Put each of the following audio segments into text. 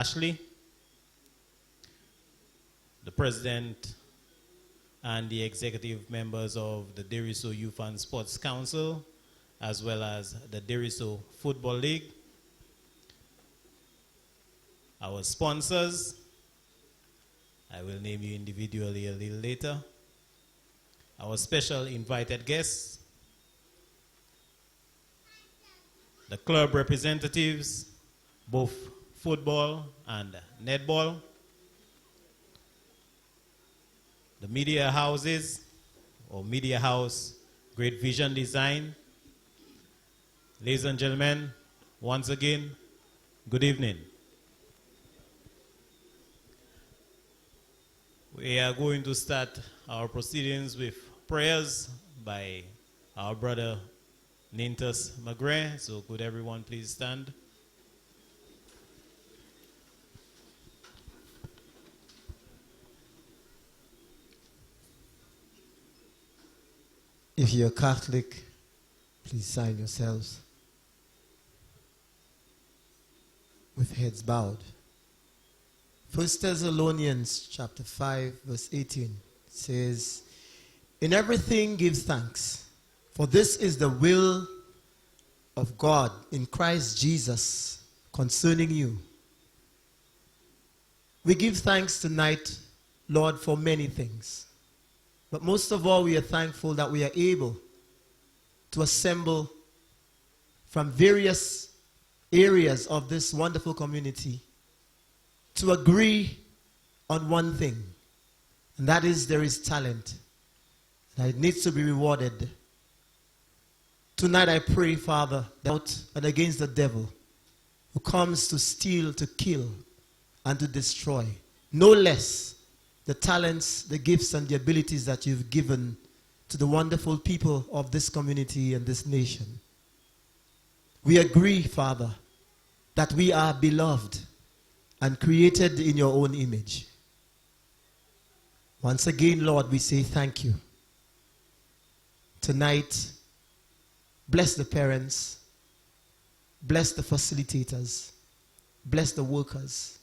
Ashley, the president and the executive members of the Desruisseaux Youth and Sports Council, as well as the Desruisseaux Football League, our sponsors, I will name you individually a little later, our special invited guests, the club representatives, both football and netball, the media houses or media house, Great Vision Design. Ladies and gentlemen, once again, good evening. We are going to start our proceedings with prayers by our brother Nintus McGray. So could everyone please stand? If you're Catholic, please sign yourselves with heads bowed. 1 Thessalonians chapter 5, verse 18 says, "In everything give thanks, for this is the will of God in Christ Jesus concerning you." We give thanks tonight, Lord, for many things. But most of all, we are thankful that we are able to assemble from various areas of this wonderful community to agree on one thing, and that is there is talent, and it needs to be rewarded. Tonight I pray, Father, out and against the devil who comes to steal, to kill, and to destroy, no less the talents, the gifts, and the abilities that you've given to the wonderful people of this community and this nation. We agree, Father, that we are beloved and created in your own image. Once again, Lord, we say thank you. Tonight, bless the parents, bless the facilitators, bless the workers,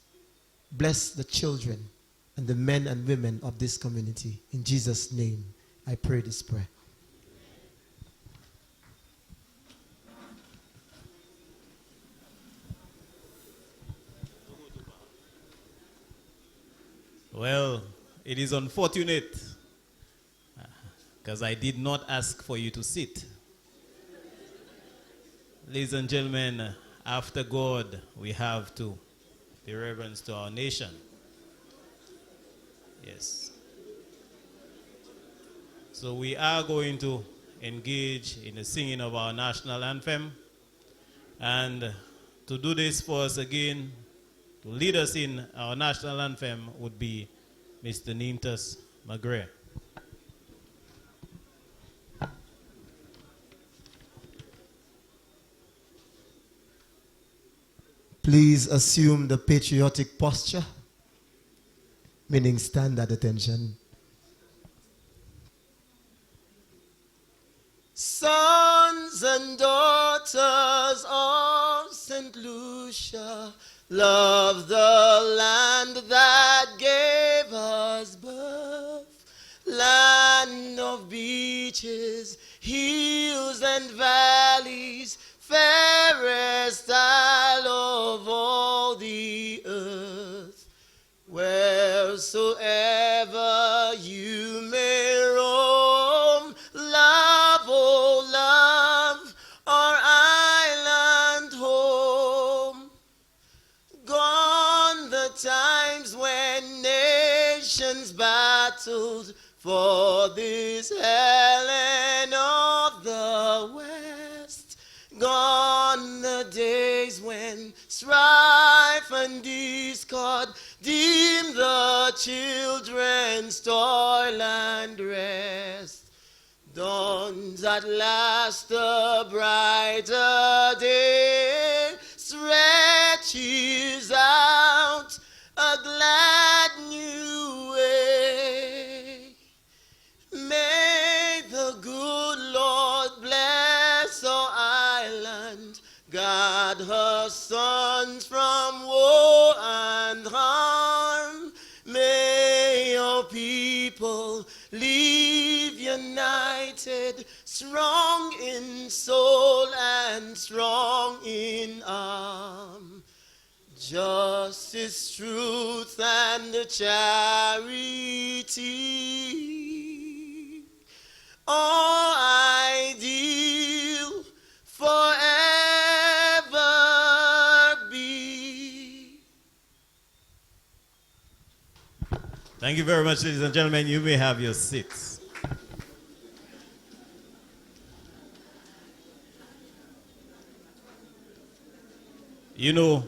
bless the children, and the men and women of this community. In Jesus' name, I pray this prayer. Well, it is unfortunate because I did not ask for you to sit. Ladies and gentlemen, after God, we have to pay reverence to our nation. Yes. So we are going to engage in the singing of our national anthem. And to do this for us again, to lead us in our national anthem would be Mr. Nintus McGray. Please assume the patriotic posture, meaning stand at attention. Sons and daughters of St. Lucia, love the land that gave us birth, land of beaches, hills and valleys, fairest isle of all the earth. Wheresoever you may roam, love, oh love, our island home. Gone the times when nations battled for this Helen of the West. Gone the days when strife and discord dim the children's toil and rest. Dawns at last the brighter day, stretches out a glad new way. May the good Lord bless our island, guard her sons from woe and live united, strong in soul and strong in arm. Justice, truth, and charity, all ideal forever be. Thank you very much, ladies and gentlemen. You may have your seats. You know,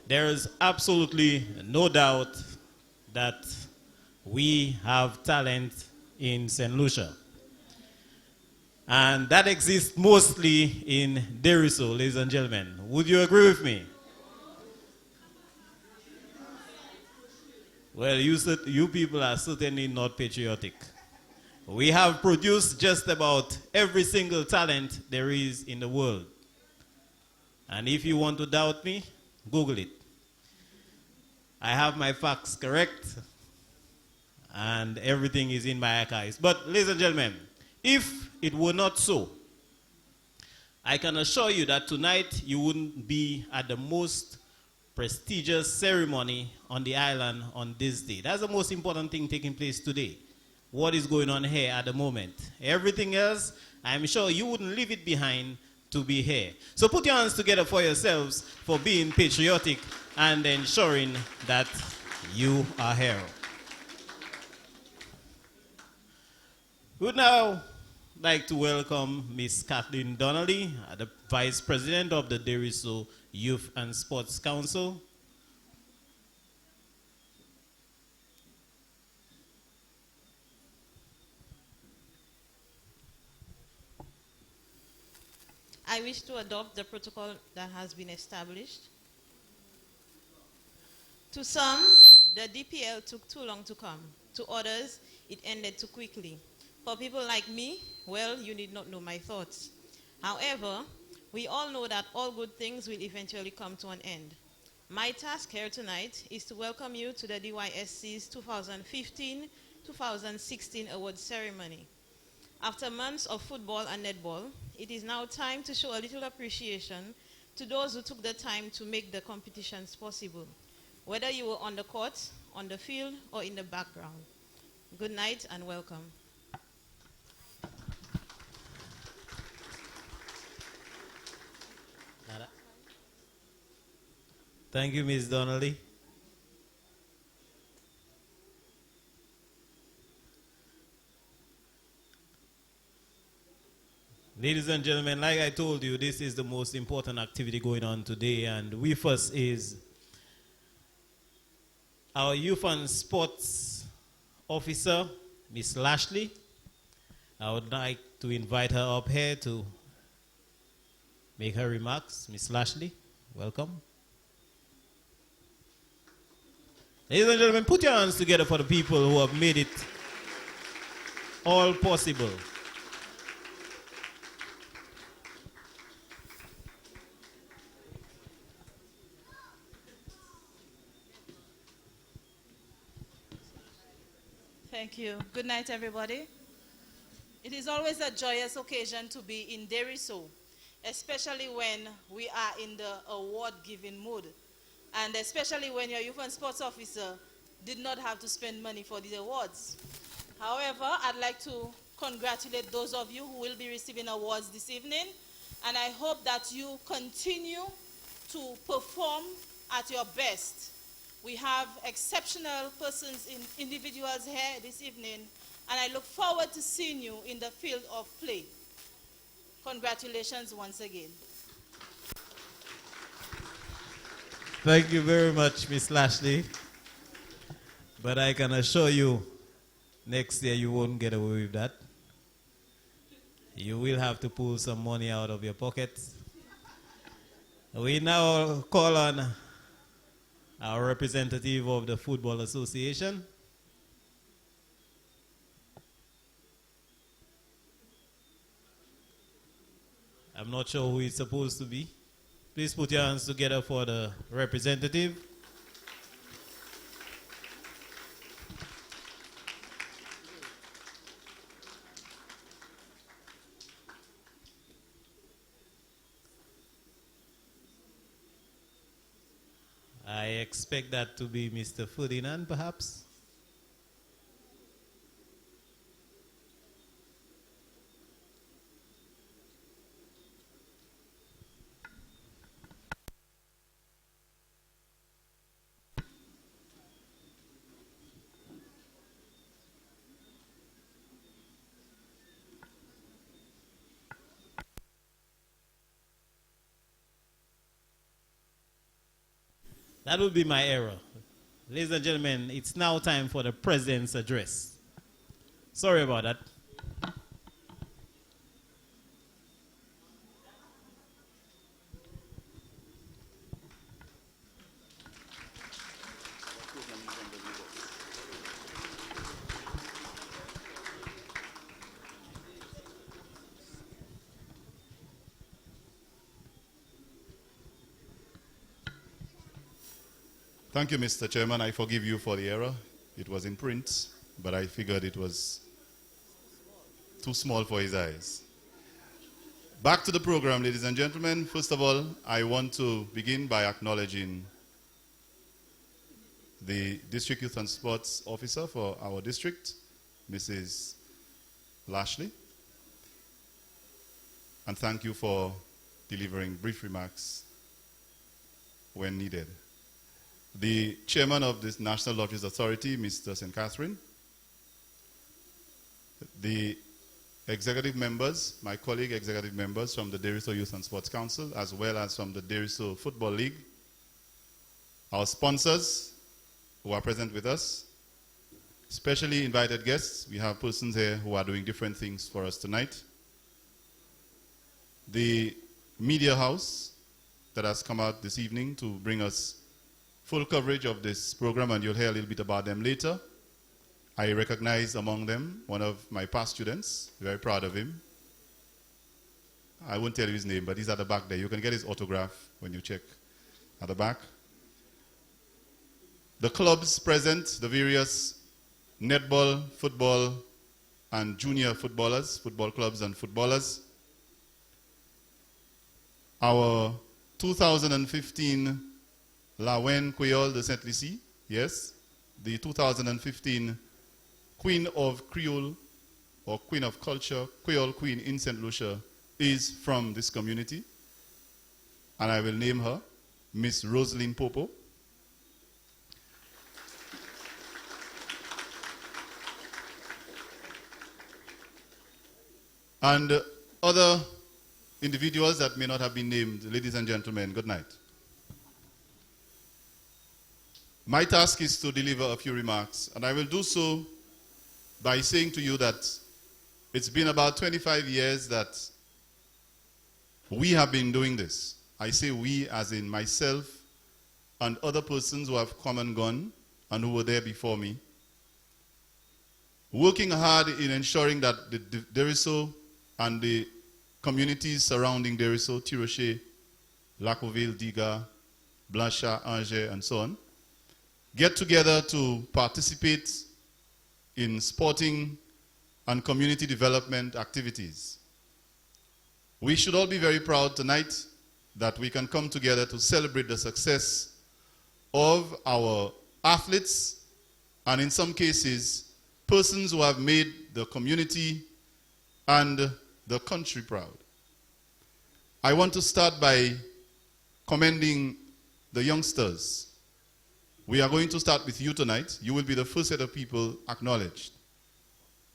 there is absolutely no doubt that we have talent in St. Lucia. And that exists mostly in Desruisseaux, ladies and gentlemen. Would you agree with me? Well, you people are certainly not patriotic. We have produced just about every single talent there is in the world. And if you want to doubt me, Google it. I have my facts correct, and everything is in my archives. But, ladies and gentlemen, if it were not so, I can assure you that tonight you wouldn't be at the most prestigious ceremony on the island on this day. That's the most important thing taking place today. What is going on here at the moment? Everything else, I'm sure you wouldn't leave it behind to be here. So put your hands together for yourselves for being patriotic and ensuring that you are here. We would now like to welcome Miss Kathleen Donnelly, the Vice President of the Desruisseaux Youth and Sports Council. I wish to adopt the protocol that has been established. To some, the DPL took too long to come. To others, it ended too quickly. For people like me, well, you need not know my thoughts. However, we all know that all good things will eventually come to an end. My task here tonight is to welcome you to the DYSC's 2015-2016 awards ceremony. After months of football and netball, it is now time to show a little appreciation to those who took the time to make the competitions possible, whether you were on the court, on the field, or in the background. Good night and welcome. Thank you, Ms. Donnelly. Ladies and gentlemen, like I told you, this is the most important activity going on today, and with us is our Youth and Sports Officer, Miss Lashley. I would like to invite her up here to make her remarks. Miss Lashley, welcome. Ladies and gentlemen, put your hands together for the people who have made it all possible. Thank you. Good night, everybody. It is always a joyous occasion to be in Desruisseaux, especially when we are in the award-giving mood, and especially when your youth and sports officer did not have to spend money for the awards. However, I'd like to congratulate those of you who will be receiving awards this evening, and I hope that you continue to perform at your best. We have exceptional individuals here this evening, and I look forward to seeing you in the field of play. Congratulations once again. Thank you very much, Miss Lashley. But I can assure you, next year you won't get away with that. You will have to pull some money out of your pockets. We now call on our representative of the Football Association. I'm not sure who it's supposed to be. Please put your hands together for the representative. expect that to be Mr. Ferdinand, perhaps. That would be my error. Ladies and gentlemen, it's now time for the President's address. Sorry about that. Thank you, Mr. Chairman. I forgive you for the error. It was in print, but I figured it was too small for his eyes. Back to the program, ladies and gentlemen. First of all, I want to begin by acknowledging the District Youth and Sports Officer for our district, Mrs. Lashley. And thank you for delivering brief remarks when needed. The chairman of this National Lotteries Authority, Mr. St. Catherine, the executive members, my colleague executive members from the Desruisseaux Youth and Sports Council, as well as from the Desruisseaux Football League, our sponsors who are present with us, specially invited guests. We have persons here who are doing different things for us tonight. The media house that has come out this evening to bring us full coverage of this program, and you'll hear a little bit about them later. I recognize among them one of my past students, very proud of him. I won't tell you his name, but he's at the back there. You can get his autograph when you check at the back. The clubs present, the various netball, football, and junior footballers, football clubs and footballers. Our 2015 La Reine Creole de Saint-Lucie, yes, the 2015 Queen of Creole or Queen of Culture, Creole Queen in St. Lucia is from this community, and I will name her Miss Rosaline Popo. And other individuals that may not have been named, ladies and gentlemen, good night. My task is to deliver a few remarks, and I will do so by saying to you that it's been about 25 years that we have been doing this. I say we as in myself and other persons who have come and gone and who were there before me, working hard in ensuring that the Desruisseaux and the communities surrounding Desruisseaux, Tirocher, Lacoville, Diga, Blanchard, Angers, and so on, get together to participate in sporting and community development activities. We should all be very proud tonight that we can come together to celebrate the success of our athletes and in some cases, persons who have made the community and the country proud. I want to start by commending the youngsters. We are going to start with you tonight. You will be the first set of people acknowledged.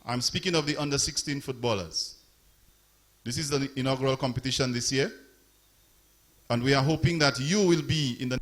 I'm speaking of the under-16 footballers. This is the inaugural competition this year, and we are hoping that you will be in the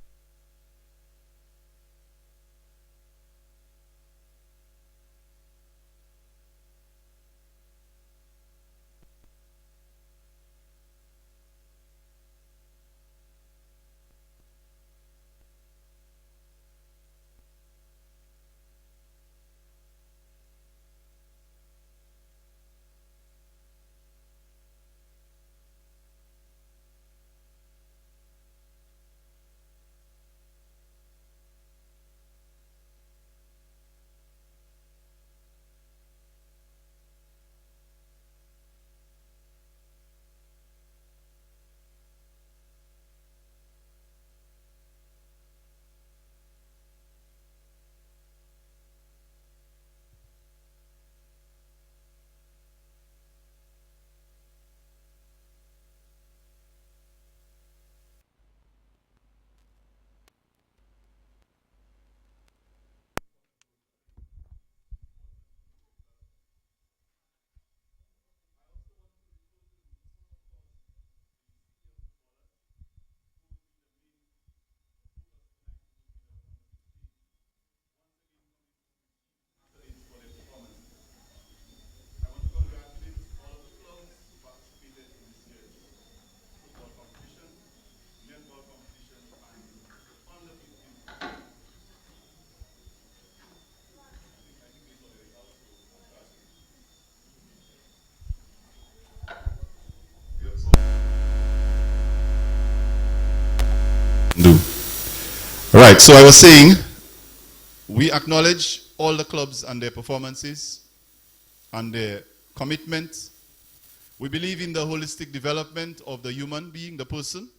Right, so I was saying, we acknowledge all the clubs and their performances and their commitment. We believe in the holistic development of the human being, the person.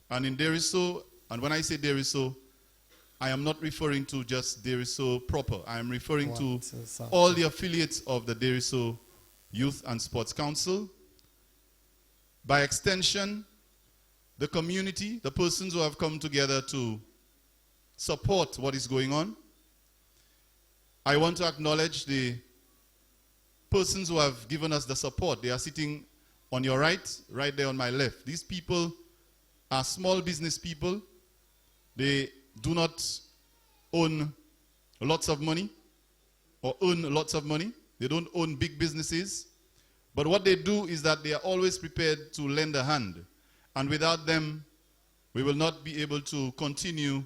And in Desruisseaux, and when I say Desruisseaux, I am not referring to just Desruisseaux proper. I am referring to all the affiliates of the Desruisseaux Youth and Sports Council. By extension, the community, the persons who have come together to support what is going on. I want to acknowledge the persons who have given us the support. They are sitting on your right, right there on my left. These people are small business people. They do not own lots of money or earn lots of money. They don't own big businesses. But what they do is that they are always prepared to lend a hand. And without them, we will not be able to continue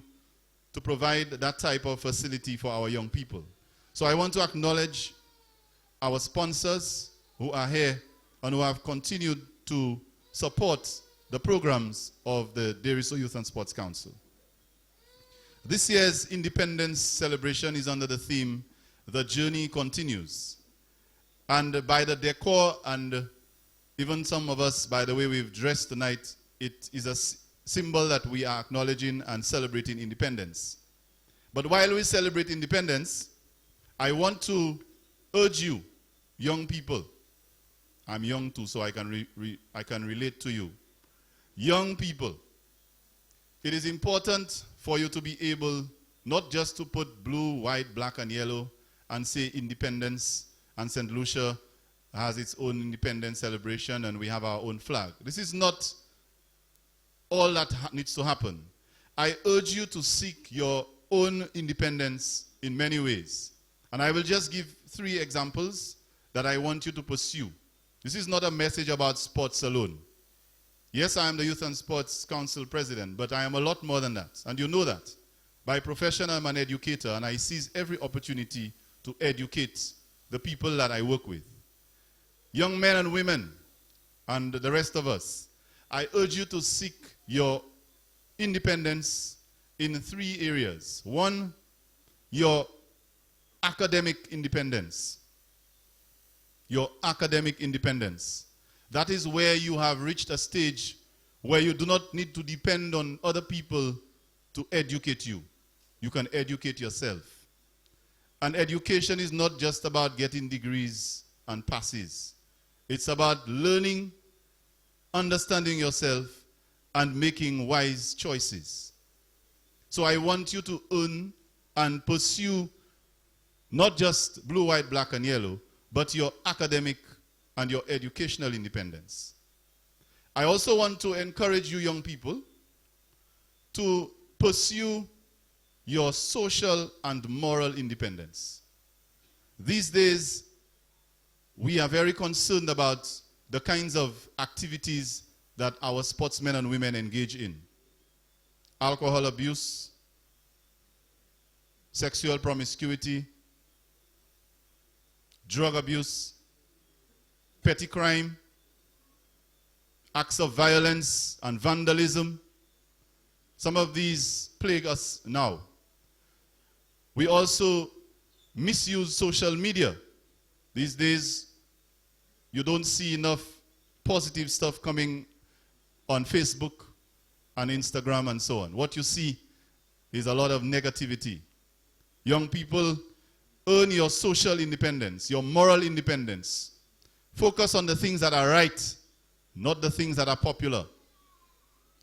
to provide that type of facility for our young people. So I want to acknowledge our sponsors who are here and who have continued to support the programs of the Desruisseaux Youth and Sports Council. This year's Independence celebration is under the theme, The Journey Continues. And by the decor and even some of us, by the way we've dressed tonight, it is a symbol that we are acknowledging and celebrating independence. But while we celebrate independence, I want to urge you, young people, I'm young too, so I can relate to you. Young people, it is important for you to be able not just to put blue, white, black, and yellow and say independence, and St. Lucia has its own independence celebration and we have our own flag. This is not all that needs to happen. I urge you to seek your own independence in many ways. And I will just give 3 examples that I want you to pursue. This is not a message about sports alone. Yes, I am the Youth and Sports Council President, but I am a lot more than that. And you know that. By profession, I'm an educator, and I seize every opportunity to educate the people that I work with. Young men and women, and the rest of us, I urge you to seek your independence in 3 areas. 1, your academic independence. Your academic independence. That is where you have reached a stage where you do not need to depend on other people to educate you. You can educate yourself. And education is not just about getting degrees and passes. It's about learning, understanding yourself, and making wise choices. So I want you to earn and pursue not just blue, white, black, and yellow, but your academic and your educational independence. I also want to encourage you young people to pursue your social and moral independence. These days, we are very concerned about the kinds of activities that our sportsmen and women engage in. Alcohol abuse, sexual promiscuity, drug abuse, petty crime, acts of violence and vandalism. Some of these plague us now. We also misuse social media. These days, you don't see enough positive stuff coming on Facebook and Instagram and so on. What you see is a lot of negativity. Young people, earn your social independence, your moral independence. Focus on the things that are right, not the things that are popular.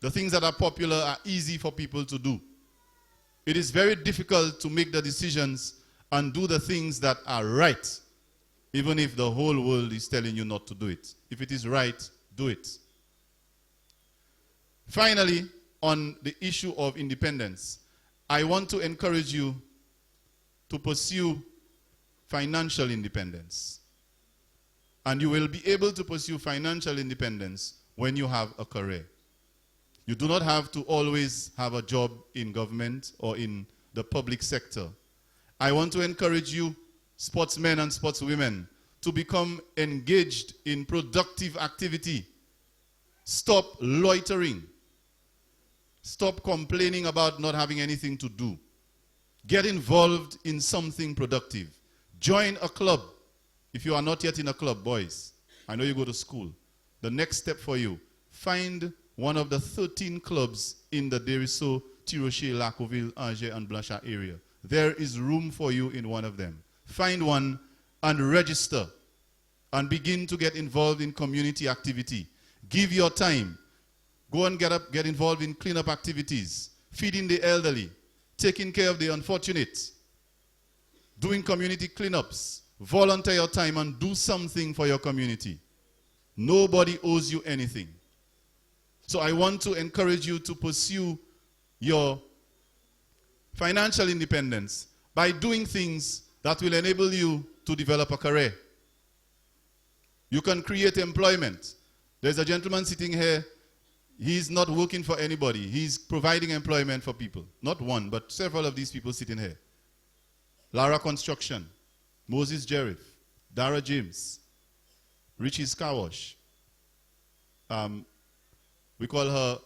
The things that are popular are easy for people to do. It is very difficult to make the decisions and do the things that are right, even if the whole world is telling you not to do it. If it is right, do it. Finally, on the issue of independence, I want to encourage you to pursue financial independence. And you will be able to pursue financial independence when you have a career. You do not have to always have a job in government or in the public sector. I want to encourage you, sportsmen and sportswomen, to become engaged in productive activity. Stop loitering. Stop complaining about not having anything to do. Get involved in something productive. Join a club. If you are not yet in a club, boys, I know you go to school. The next step for you, find one of the 13 clubs in the Desruisseaux, Tirocher, Lacoville, Angers, and Blanchard area. There is room for you in one of them. Find one and register and begin to get involved in community activity. Give your time. Go and get involved in cleanup activities, feeding the elderly, taking care of the unfortunate, doing community cleanups. Volunteer your time and do something for your community. Nobody owes you anything. So I want to encourage you to pursue your financial independence by doing things that will enable you to develop a career. You can create employment. There's a gentleman sitting here. He's not working for anybody. He's providing employment for people. Not one, but several of these people sitting here. Lara Construction, Moses Jerif, Dara James, Richie Scawash. We call her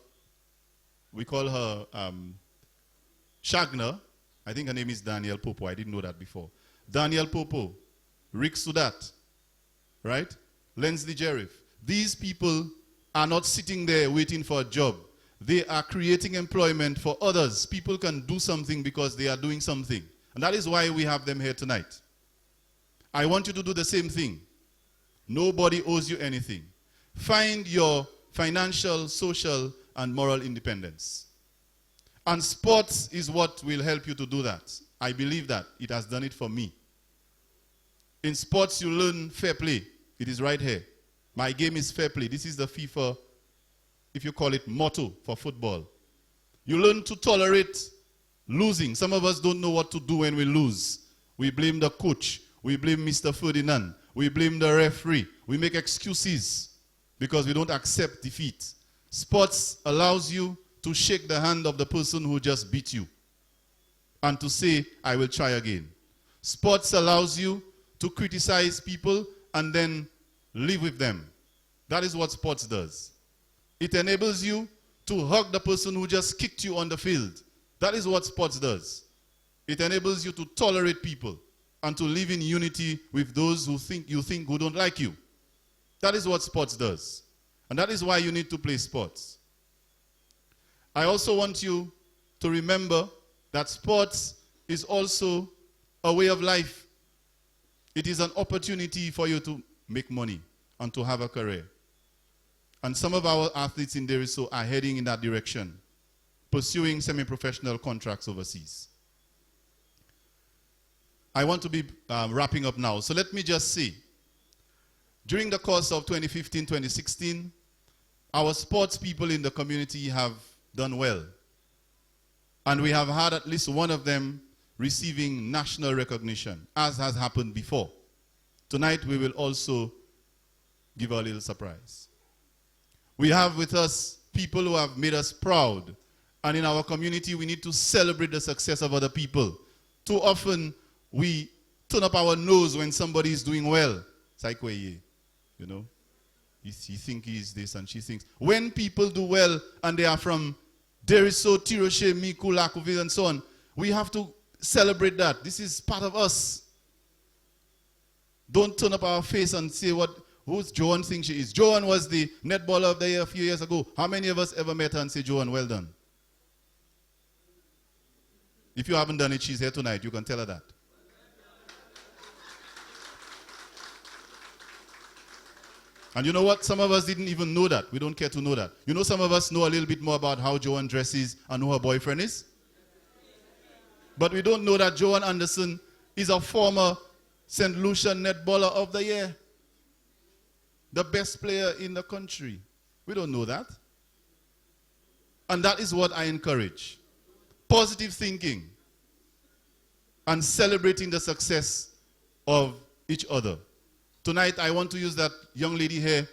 Shagna. I think her name is Danielle Popo. I didn't know that before. Danielle Popo, Rick Sudat, right? Lensley Jerif. These people are not sitting there waiting for a job. They are creating employment for others. People can do something because they are doing something. And that is why we have them here tonight. I want you to do the same thing. Nobody owes you anything. Find your financial, social, and moral independence. And sports is what will help you to do that. I believe that. It has done it for me. In sports, you learn fair play. It is right here. My game is fair play. This is the FIFA, if you call it, motto for football. You learn to tolerate losing. Some of us don't know what to do when we lose. We blame the coach. We blame Mr. Ferdinand. We blame the referee. We make excuses because we don't accept defeat. Sports allows you to shake the hand of the person who just beat you and to say, I will try again. Sports allows you to criticize people and then live with them. That is what sports does. It enables you to hug the person who just kicked you on the field. That is what sports does. It enables you to tolerate people and to live in unity with those who who don't like you. That is what sports does. And that is why you need to play sports. I also want you to remember that sports is also a way of life. It is an opportunity for you to make money and to have a career. And some of our athletes in Desruisseaux are heading in that direction, pursuing semi-professional contracts overseas. I want to be wrapping up now. So let me just say, during the course of 2015-2016, our sports people in the community have done well. And we have had at least one of them receiving national recognition, as has happened before. Tonight we will also give a little surprise. We have with us people who have made us proud. And in our community, we need to celebrate the success of other people. Too often, we turn up our nose when somebody is doing well. You know, you think he's this and she thinks. When people do well and they are from Desruisseaux, Tirocher, Micoud, Lacoville, and so on, we have to celebrate that. This is part of us. Don't turn up our face and say who's Joan thinks she is. Joan was the netballer of the year a few years ago. How many of us ever met her and say, Joan, well done? If you haven't done it, she's here tonight. You can tell her that. And you know what? Some of us didn't even know that. We don't care to know that. You know, some of us know a little bit more about how Joan dresses and who her boyfriend is. But we don't know that Joan Anderson is a former St. Lucia netballer of the year. The best player in the country. We don't know that. And that is what I encourage. Positive thinking and celebrating the success of each other. Tonight, I want to use that young lady here,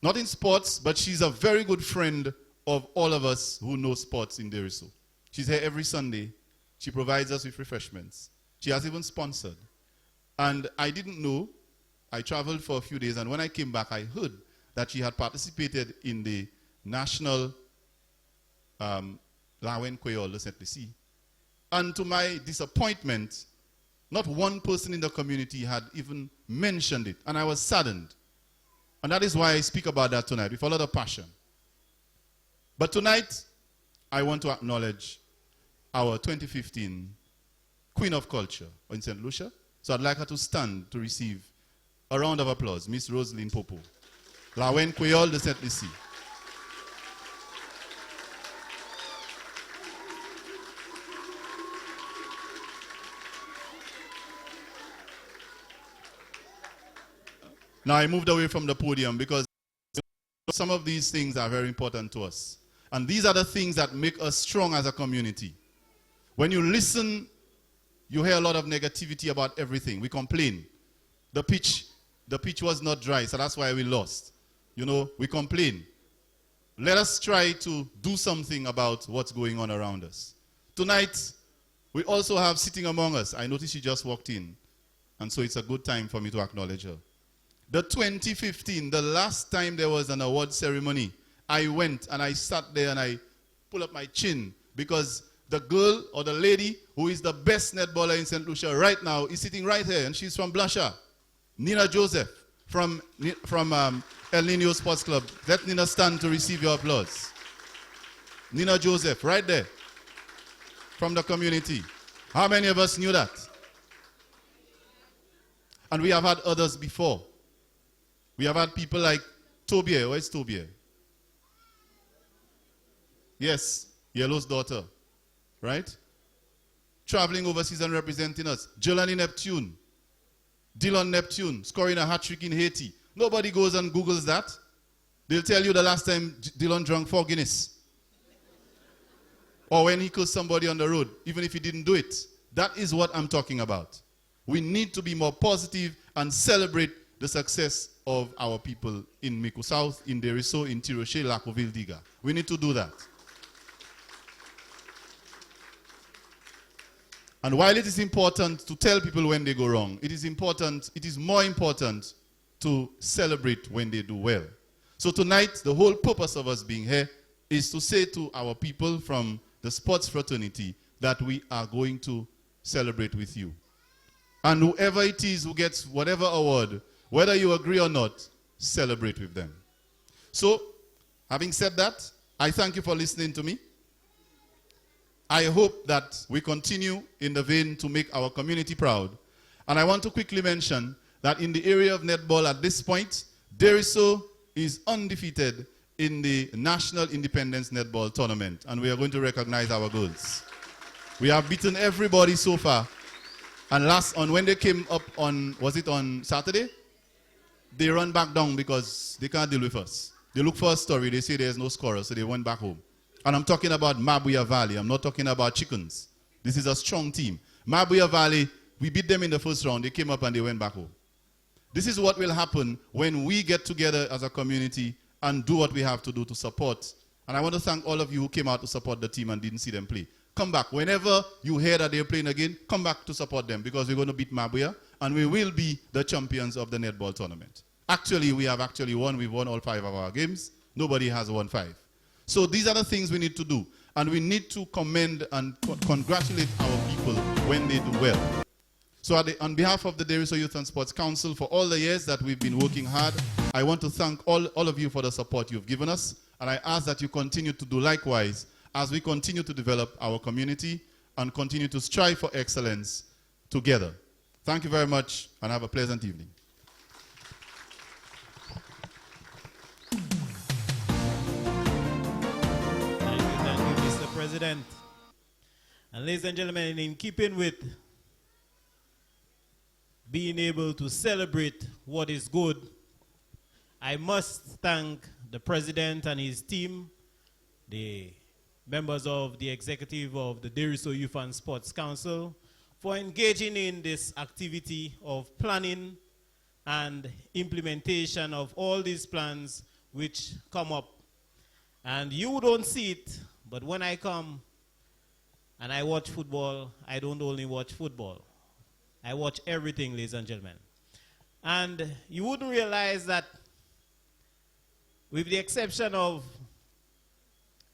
not in sports, but she's a very good friend of all of us who know sports in Desruisseaux. She's here every Sunday. She provides us with refreshments. She has even sponsored. And I didn't know. I traveled for a few days, and when I came back, I heard that she had participated in the national Lawen Kweyol de Saint-Lucie. And to my disappointment, not one person in the community had even mentioned it. And I was saddened. And that is why I speak about that tonight with a lot of passion. But tonight, I want to acknowledge our 2015 Queen of Culture in St. Lucia. So I'd like her to stand to receive a round of applause, Miss Rosaline Popo. Lawen Kweyol de Saint-Lucie. Now I moved away from the podium because some of these things are very important to us. And these are the things that make us strong as a community. When you listen, you hear a lot of negativity about everything. We complain. The pitch was not dry, so that's why we lost. You know, we complain. Let us try to do something about what's going on around us. Tonight, we also have sitting among us. I noticed she just walked in, and so it's a good time for me to acknowledge her. The 2015, the last time there was an award ceremony, I went and I sat there and I pulled up my chin because the girl or the lady who is the best netballer in St. Lucia right now is sitting right here, and she's from Blasha. Nina Joseph from El Nino Sports Club. Let Nina stand to receive your applause. Nina Joseph, right there, from the community. How many of us knew that? And we have had others before. We have had people like Tobier. Where's Tobier? Yes, Yellow's daughter, right? Traveling overseas and representing us. Jelani Neptune, Dylan Neptune, scoring a hat-trick in Haiti. Nobody goes and Googles that. They'll tell you the last time Dylan drank 4 Guinness. Or when he killed somebody on the road, even if he didn't do it. That is what I'm talking about. We need to be more positive and celebrate the success of our people in Mico South, in Desruisseaux, in Tiroche, Lacoville, Diga. We need to do that. And while it is important to tell people when they go wrong, it is more important to celebrate when they do well. So tonight, the whole purpose of us being here is to say to our people from the sports fraternity that we are going to celebrate with you. And whoever it is who gets whatever award, whether you agree or not, celebrate with them. So, having said that, I thank you for listening to me. I hope that we continue in the vein to make our community proud. And I want to quickly mention that in the area of netball at this point, Desruisseaux is undefeated in the National Independence Netball Tournament. And we are going to recognize our goals. We have beaten everybody so far. And when they came up on, was it on Saturday? They run back down because they can't deal with us. They look for a story. They say there's no scorer, so they went back home. And I'm talking about Mabuya Valley. I'm not talking about chickens. This is a strong team. Mabuya Valley, we beat them in the first round. They came up and they went back home. This is what will happen when we get together as a community and do what we have to do to support. And I want to thank all of you who came out to support the team and didn't see them play. Come back. Whenever you hear that they're playing again, come back to support them because we're going to beat Mabuya and we will be the champions of the netball tournament. Actually, we have actually won. We've won all 5 of our games. Nobody has won 5. So these are the things we need to do. And we need to commend and congratulate our people when they do well. So on behalf of the Desruisseaux Youth and Sports Council, for all the years that we've been working hard, I want to thank all of you for the support you've given us. And I ask that you continue to do likewise as we continue to develop our community and continue to strive for excellence together. Thank you very much and have a pleasant evening. Thank you, Mr. President. And ladies and gentlemen, in keeping with being able to celebrate what is good, I must thank the President and his team, the members of the executive of the Desruisseaux Youth and Sports Council, for engaging in this activity of planning and implementation of all these plans which come up. And you don't see it, but when I come and I watch football, I don't only watch football. I watch everything, ladies and gentlemen. And you wouldn't realize that with the exception of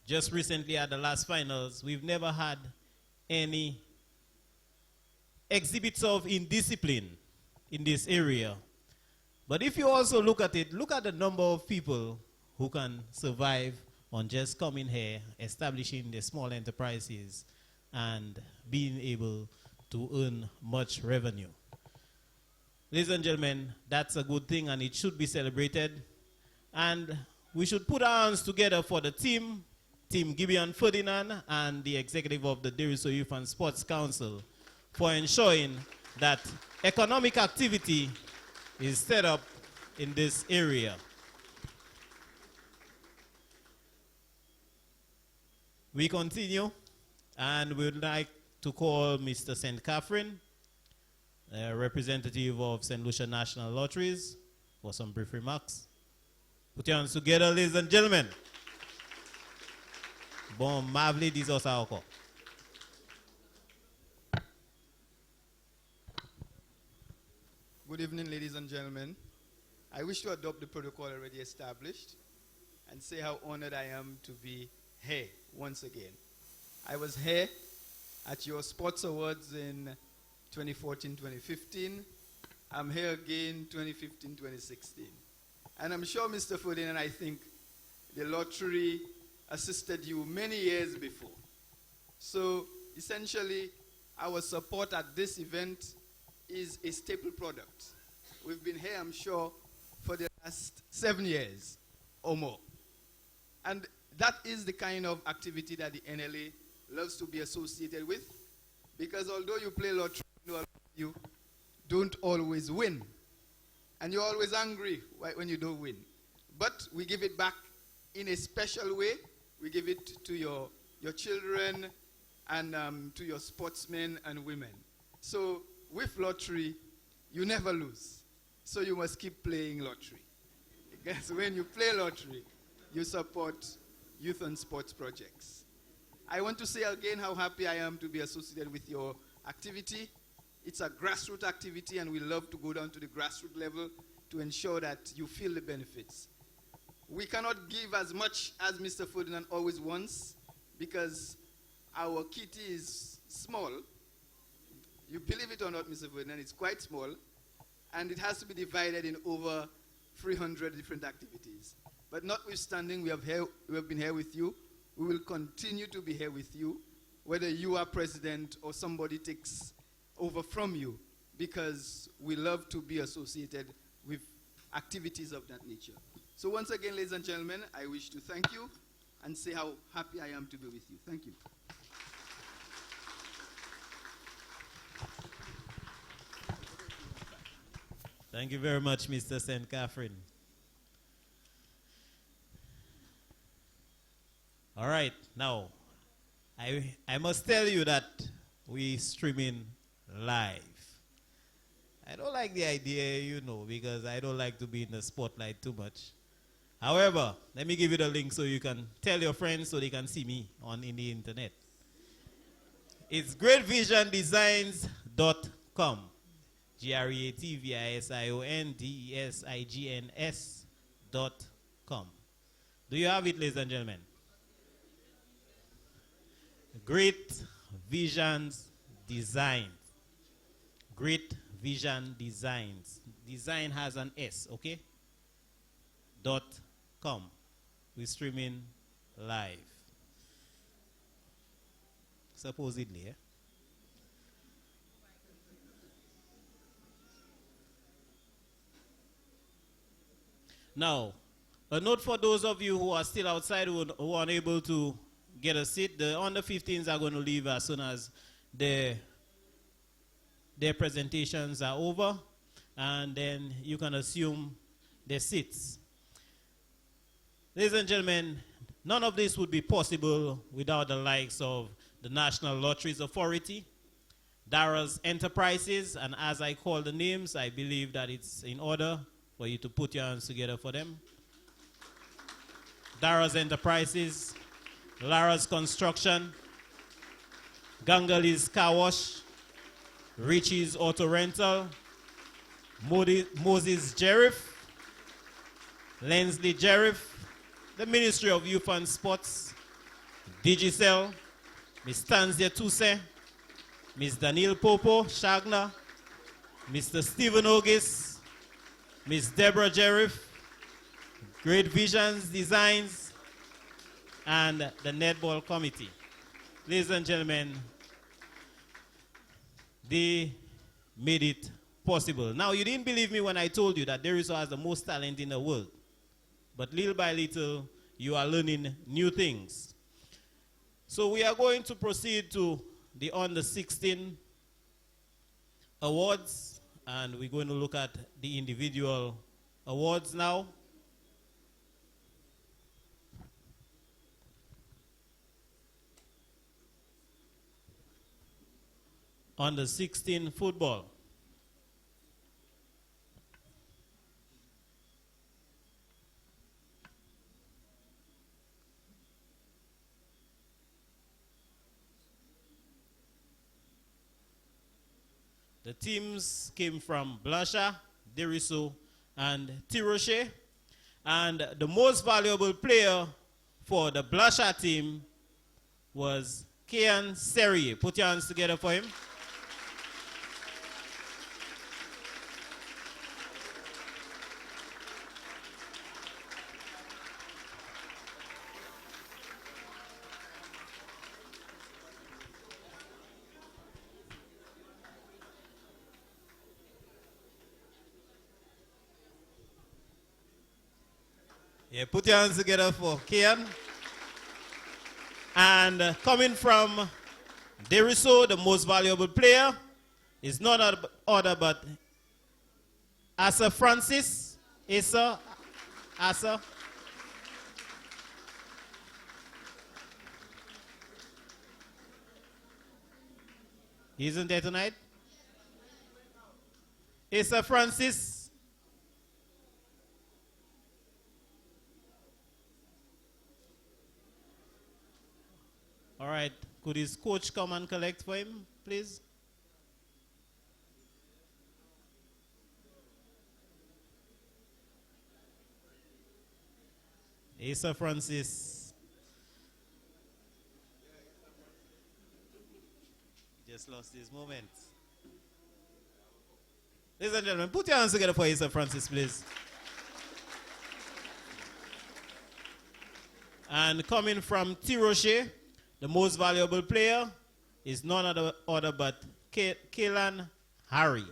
just recently at the last finals, we've never had any exhibits of indiscipline in this area. But if you also look at it, look at the number of people who can survive on just coming here, establishing their small enterprises, and being able to earn much revenue. Ladies and gentlemen, that's a good thing and it should be celebrated. And we should put our hands together for the team, Team Gibeon Ferdinand, and the executive of the Desruisseaux Youth and Sports Council for ensuring that economic activity is set up in this area. We continue, and we would like to call Mr. St. Catherine, a representative of St. Lucia National Lotteries, for some brief remarks. Put your hands together, ladies and gentlemen. Bon, mavli Desruisseaux. Good evening, ladies and gentlemen. I wish to adopt the protocol already established and say how honored I am to be here once again. I was here at your Sports Awards in 2014-2015. I'm here again 2015-2016. And I'm sure, Mr. Ferdinand, I think the lottery assisted you many years before. So essentially, our support at this event is a staple product. We've been here, I'm sure, for the last 7 years or more. And that is the kind of activity that the NLA loves to be associated with, because although you play lottery, you don't always win. And you're always angry when you don't win. But we give it back in a special way. We give it to your children and to your sportsmen and women. So with lottery, you never lose. So you must keep playing lottery. Because when you play lottery, you support youth and sports projects. I want to say again how happy I am to be associated with your activity. It's a grassroots activity, and we love to go down to the grassroots level to ensure that you feel the benefits. We cannot give as much as Mr. Ferdinand always wants because our kitty is small. You believe it or not, Mr. Ferdinand, it's quite small, and it has to be divided in over 300 different activities. But notwithstanding, we have been here with you. We will continue to be here with you, whether you are president or somebody takes over from you, because we love to be associated with activities of that nature. So once again, ladies and gentlemen, I wish to thank you and say how happy I am to be with you. Thank you. Thank you very much, Mr. St. Catherine. All right, now, I must tell you that we streaming live. I don't like the idea, because I don't like to be in the spotlight too much. However, let me give you the link so you can tell your friends so they can see me in the internet. It's greatvisiondesigns.com. GreatVisionDesigns.com. Do you have it, ladies and gentlemen? Great Visions Designs. Great Vision Designs. Design has an S, okay? .com. We're streaming live. Supposedly, eh? Now, a note for those of you who are still outside who are unable to get a seat. The under 15s are going to leave as soon as their presentations are over, and then you can assume their seats. Ladies and gentlemen, none of this would be possible without the likes of the National Lotteries Authority, Dara's Enterprises, and as I call the names, I believe that it's in order for you to put your hands together for them. Dara's Enterprises, Lara's Construction, Gangali's Car Wash, Richie's Auto Rental, Moses Jeriff, Lensley Jeriff, the Ministry of Youth and Sports, Digicel, Miss Tanzia Tuse, Miss Daniel Popo Shagna, Mr. Stephen Ogis, Miss Deborah Jeriff, Great Visions Designs, and the Netball Committee. Ladies and gentlemen, they made it possible. Now, you didn't believe me when I told you that Desruisseaux has the most talent in the world. But little by little, you are learning new things. So we are going to proceed to the Under 16 awards, and we're going to look at the individual awards now. Under 16 football. The teams came from Blanchard, Desruisseaux, and Tiroche. And the most valuable player for the Blanchard team was Kian Serrier. Put your hands together for him. Yeah, put your hands together for Kian. And coming from Desruisseaux, the most valuable player is none other but Asa Francis. Asa. He isn't there tonight? Asa Francis. All right, could his coach come and collect for him, please? Asa Francis. Just lost his moment. Ladies and gentlemen, put your hands together for Asa Francis, please. And coming from Tiroche, the most valuable player is none other but Kaylan Harry.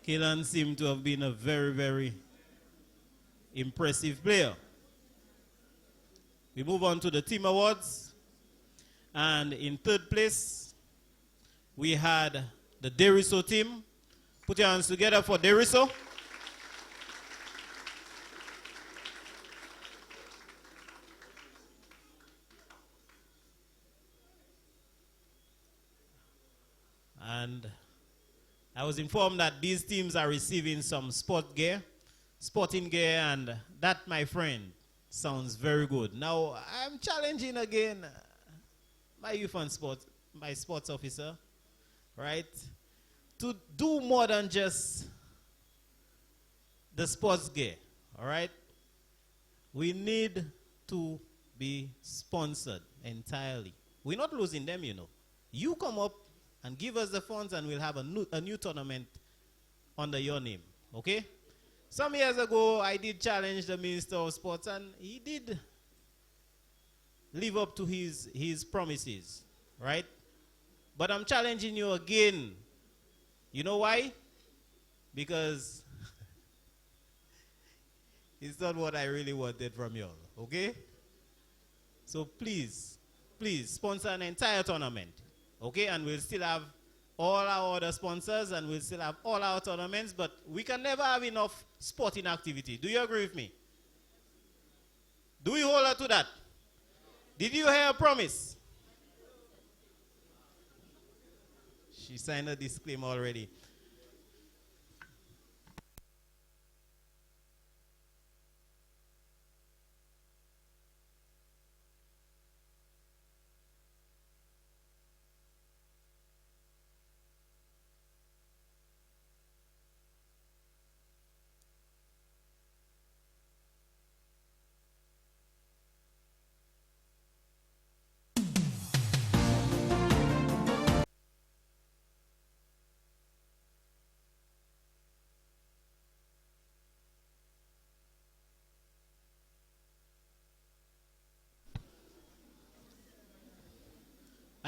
Kaylan seemed to have been a very, very impressive player. We move on to the team awards. And in third place, we had the Desruisseaux team. Put your hands together for Desruisseaux. And I was informed that these teams are receiving some sporting gear, and that, my friend, sounds very good. Now, I'm challenging again my youth and sports, my sports officer, right, to do more than just the sports gear, all right? We need to be sponsored entirely. We're not losing them, you know. You come up and give us the funds and we'll have a new tournament under your name, okay? Some years ago, I did challenge the Minister of Sports, and he did live up to his promises, right? But I'm challenging you again. You know why? Because it's not what I really wanted from you all, okay? So please sponsor an entire tournament, okay? And we'll still have all our other sponsors, and we'll still have all our tournaments, but we can never have enough sporting activity. Do you agree with me? Do we hold her to that? Did you hear a promise? She signed a disclaimer already.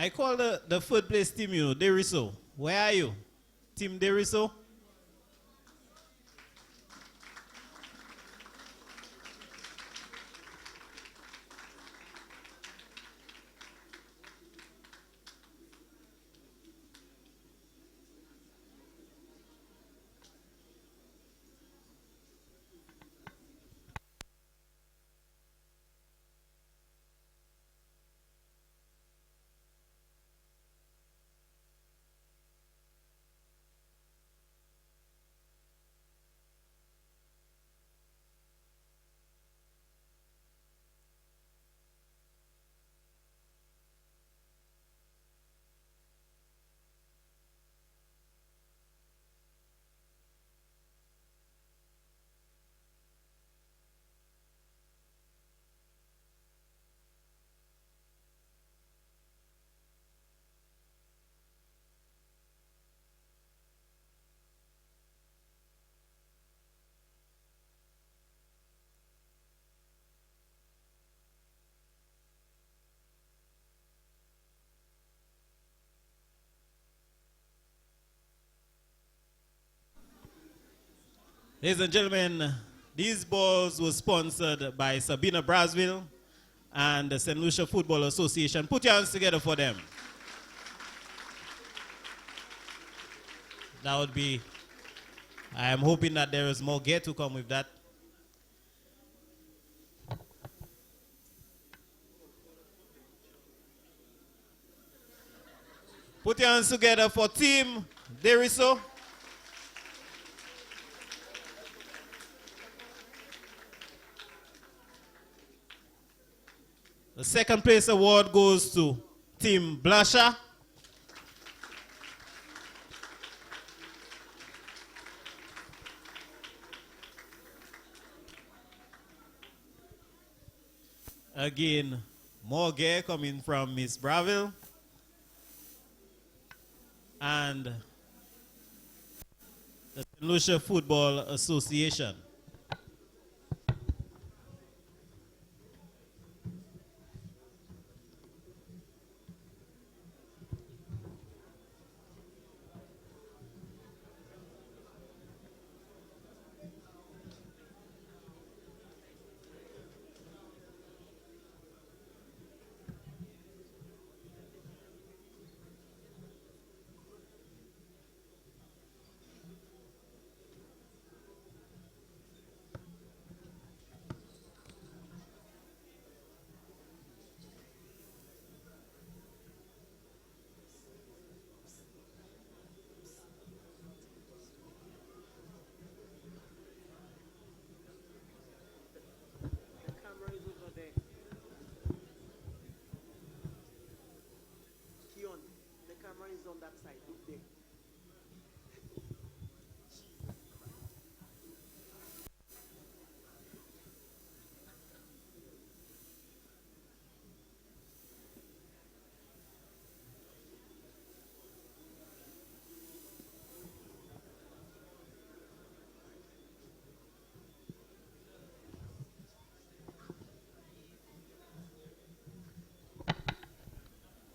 I call the third place team, Desruisseaux. Where are you? Team Desruisseaux? Ladies and gentlemen, these balls were sponsored by Sabina Brasville and the St. Lucia Football Association. Put your hands together for them. That would be, I am hoping that there is more gear to come with that. Put your hands together for Team Desruisseaux. The second place award goes to Team Blasha. Again, more gear coming from Miss Braville. And the St. Lucia Football Association.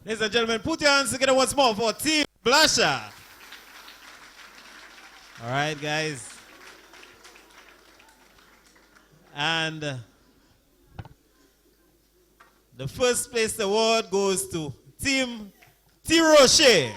Ladies and gentlemen, put your hands together once more for Team Blasha. All right, guys. And the first place award goes to Team Desruisseaux.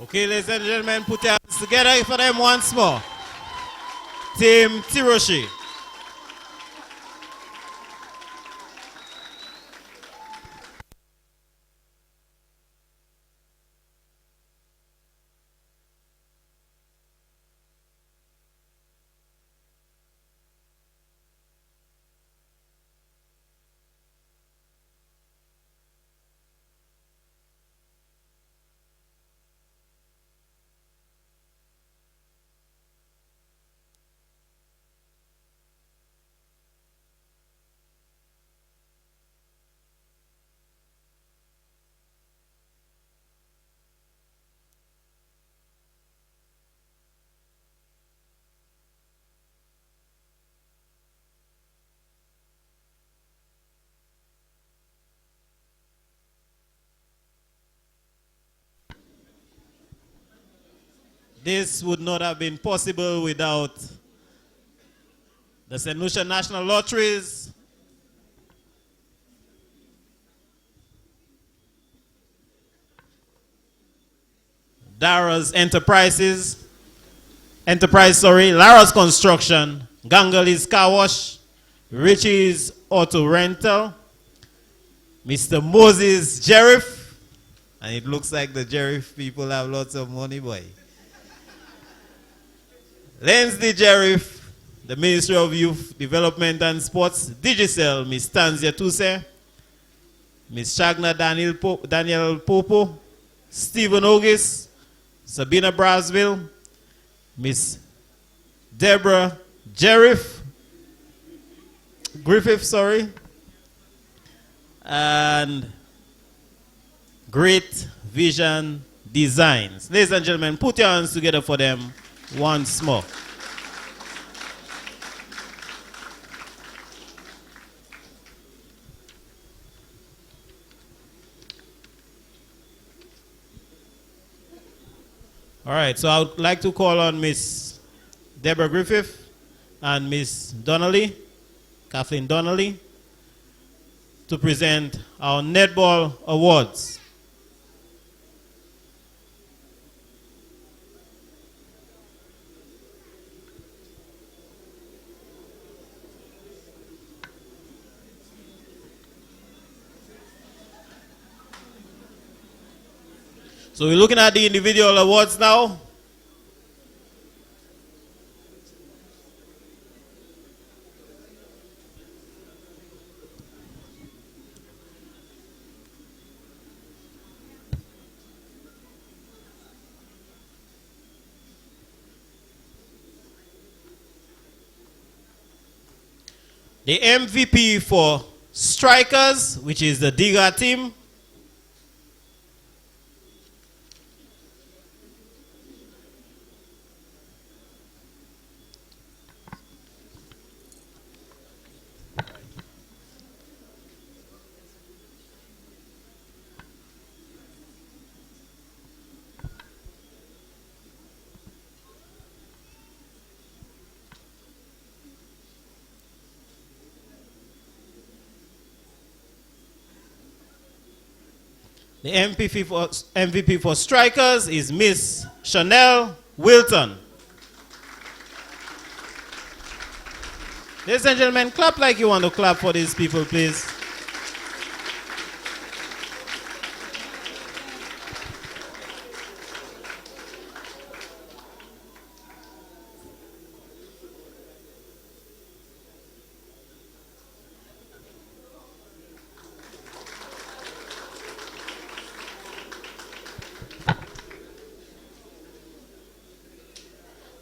Okay, ladies and gentlemen, put your hands together for them once more. Team Desruisseaux. This would not have been possible without the St. Lucia National Lotteries, Lara's Construction, Gangali's Car Wash, Richie's Auto Rental, Mr. Moses Jeriff, and it looks like the Jeriff people have lots of money, boy. Lensley Jeriff, the Ministry of Youth Development and Sports, Digicel, Miss Tanzia Tuse, Miss Shagna Daniel Popo, Stephen Ogis, Sabina Brasville, Miss Deborah Griffith, and Great Vision Designs. Ladies and gentlemen, put your hands together for them once more. All right, so I would like to call on Miss Deborah Griffith and Miss Donnelly, Kathleen Donnelly, to present our Netball Awards. So we're looking at the individual awards now. The MVP for strikers, which is the Diga team, the MVP for strikers is Miss Chanel Wilton. Ladies and gentlemen, clap like you want to clap for these people, please.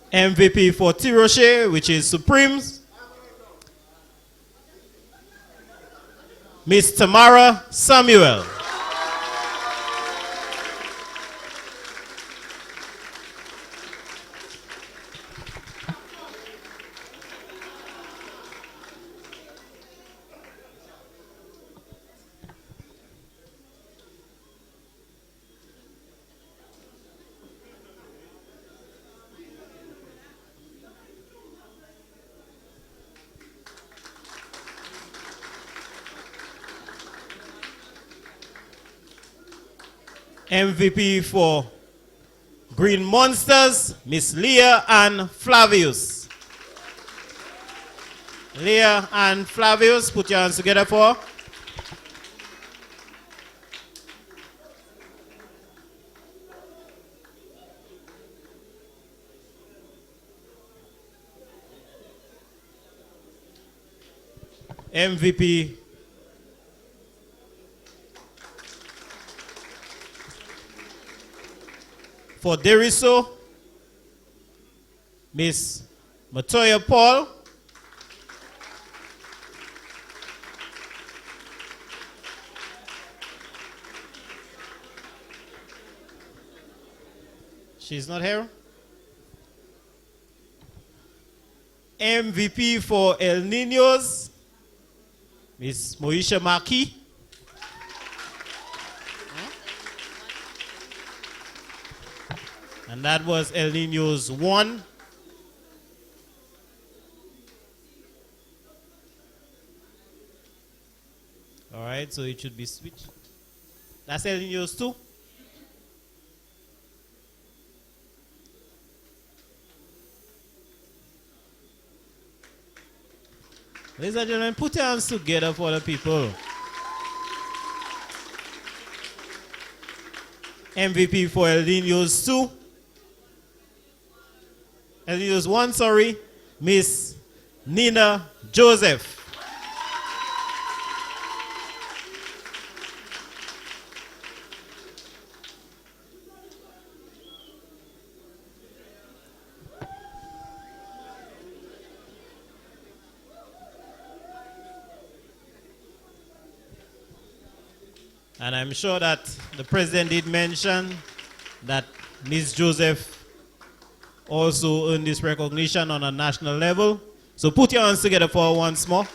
MVP for Desruisseaux, which is Supremes, Miss Tamara Samuel. MVP for Green Monsters, Miss Leah and Flavius. Leah and Flavius, put your hands together for. MVP for Desruisseaux, Miss Matoya Paul. She's not here. MVP for El Niños, Miss Moisha Maki. And that was El Niños 1. All right, so it should be switched. That's El Niños 2. Ladies and gentlemen, put your hands together for the people. MVP for El Niños 2. El Niños 1, sorry. Miss Nina Joseph. And I'm sure that the president did mention that Ms. Joseph also earned this recognition on a national level. So put your hands together for once more.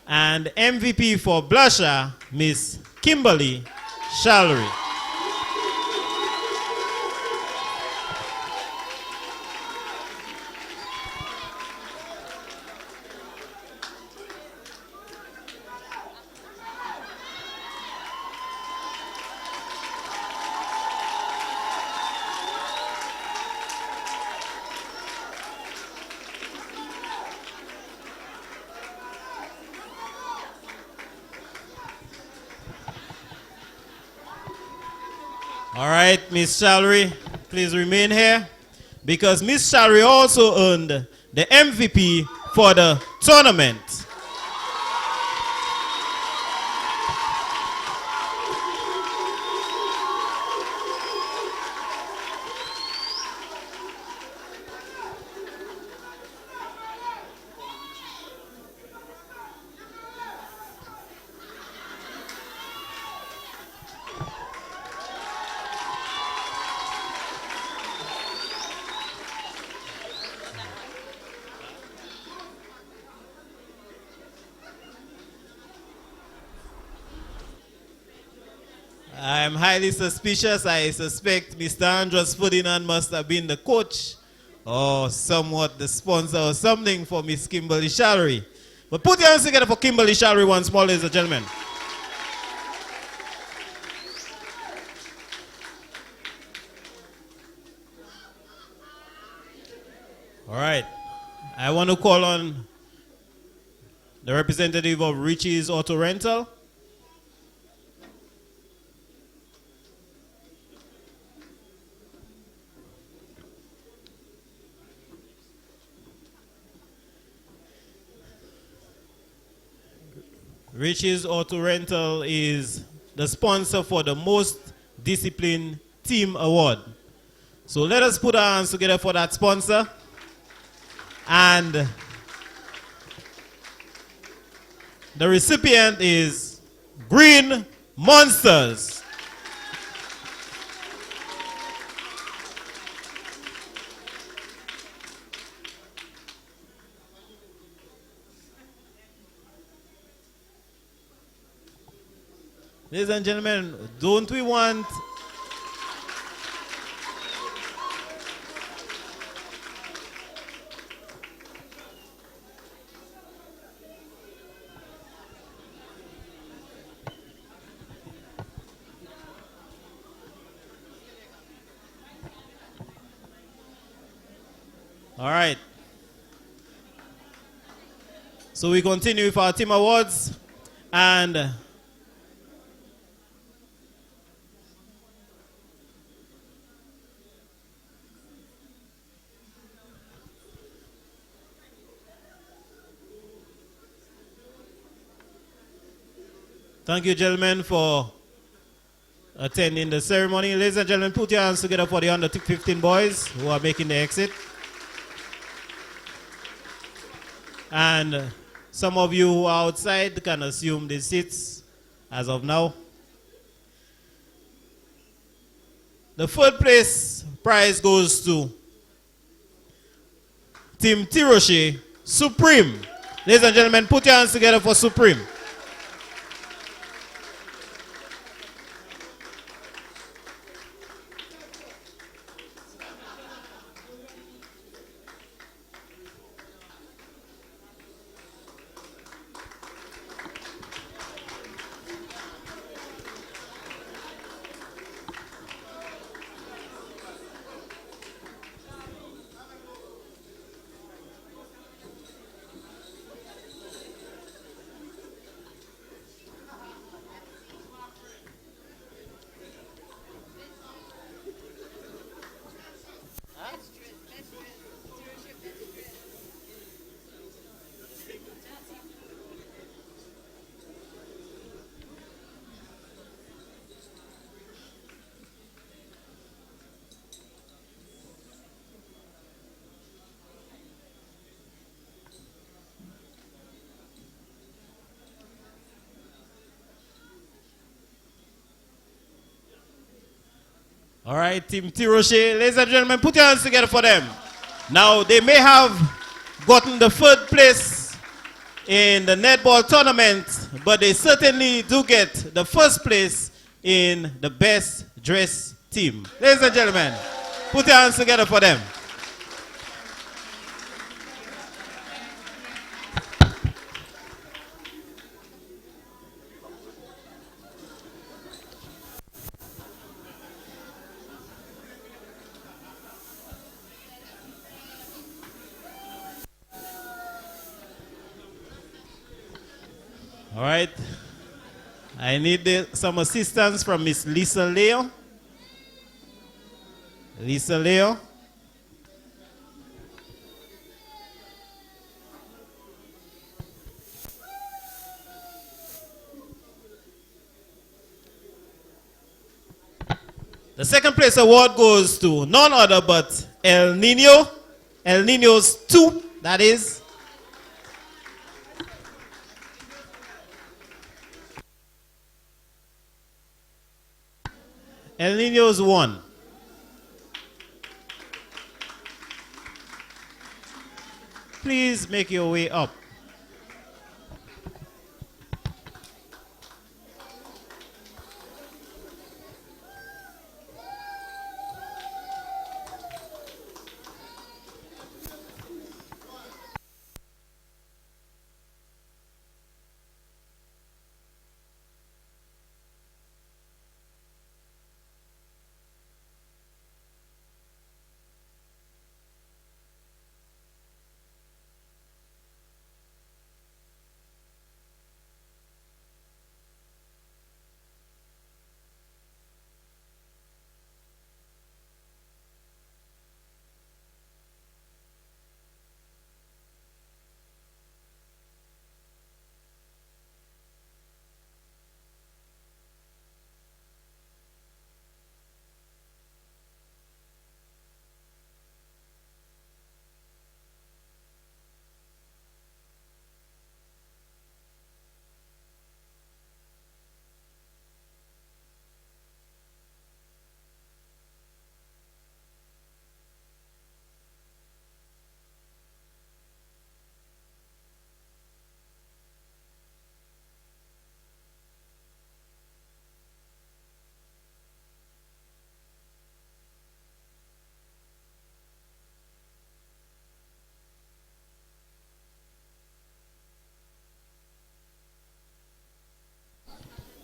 And MVP for Blusher, Miss Kimberly Shallery. All right, Miss Shallery, please remain here because Miss Shallery also earned the MVP for the tournament. I'm highly suspicious. I suspect Mr. Andros Ferdinand must have been the coach or somewhat the sponsor or something for Miss Kimberly Shallery. But put your hands together for Kimberly Shallery once more, ladies and gentlemen. All right. I want to call on the representative of Richie's Auto Rental. Richie's Auto Rental is the sponsor for the Most Disciplined Team Award. So let us put our hands together for that sponsor. And the recipient is Green Monsters. Ladies and gentlemen, don't we want All right. So we continue with our team awards. And thank you, gentlemen, for attending the ceremony. Ladies and gentlemen, put your hands together for the under 15 boys who are making the exit. And some of you who are outside can assume the seats as of now. The third place prize goes to Team Desruisseaux Supreme. Ladies and gentlemen, put your hands together for Supreme. All right, Team Desruisseaux, ladies and gentlemen, put your hands together for them. Now, they may have gotten the third place in the netball tournament, but they certainly do get the first place in the best dressed team. Ladies and gentlemen, put your hands together for them. All right. I need some assistance from Miss Lisa Leo. Lisa Leo. The second place award goes to none other but El Nino. El Nino's 2, that is. El Nino's 1. Please make your way up.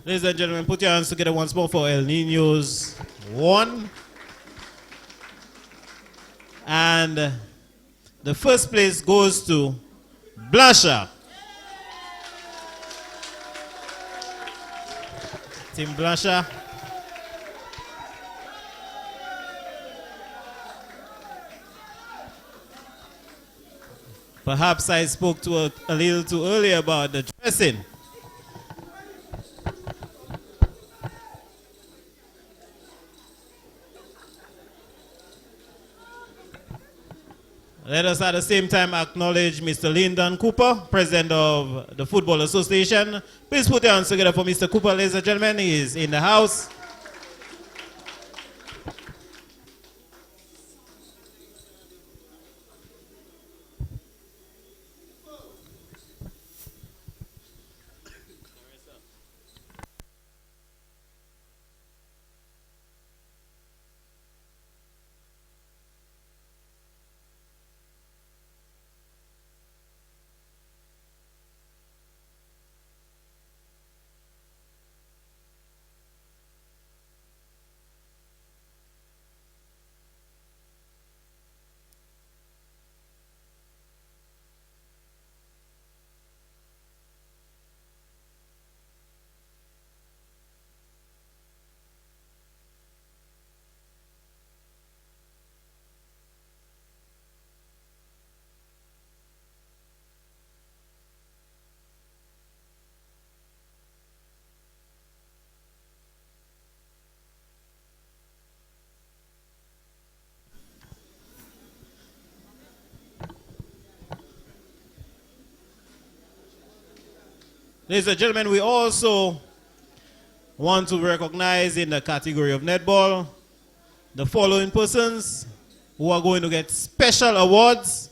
Ladies and gentlemen, put your hands together once more for El Nino's 1. And The first place goes to Blasha. Team Blasha. Perhaps I spoke to a little too early about the dressing. Let us at the same time acknowledge Mr. Lyndon Cooper, President of the Football Association. Please put your hands together for Mr. Cooper, ladies and gentlemen. He is in the house. Ladies and gentlemen, we also want to recognize in the category of netball the following persons who are going to get special awards.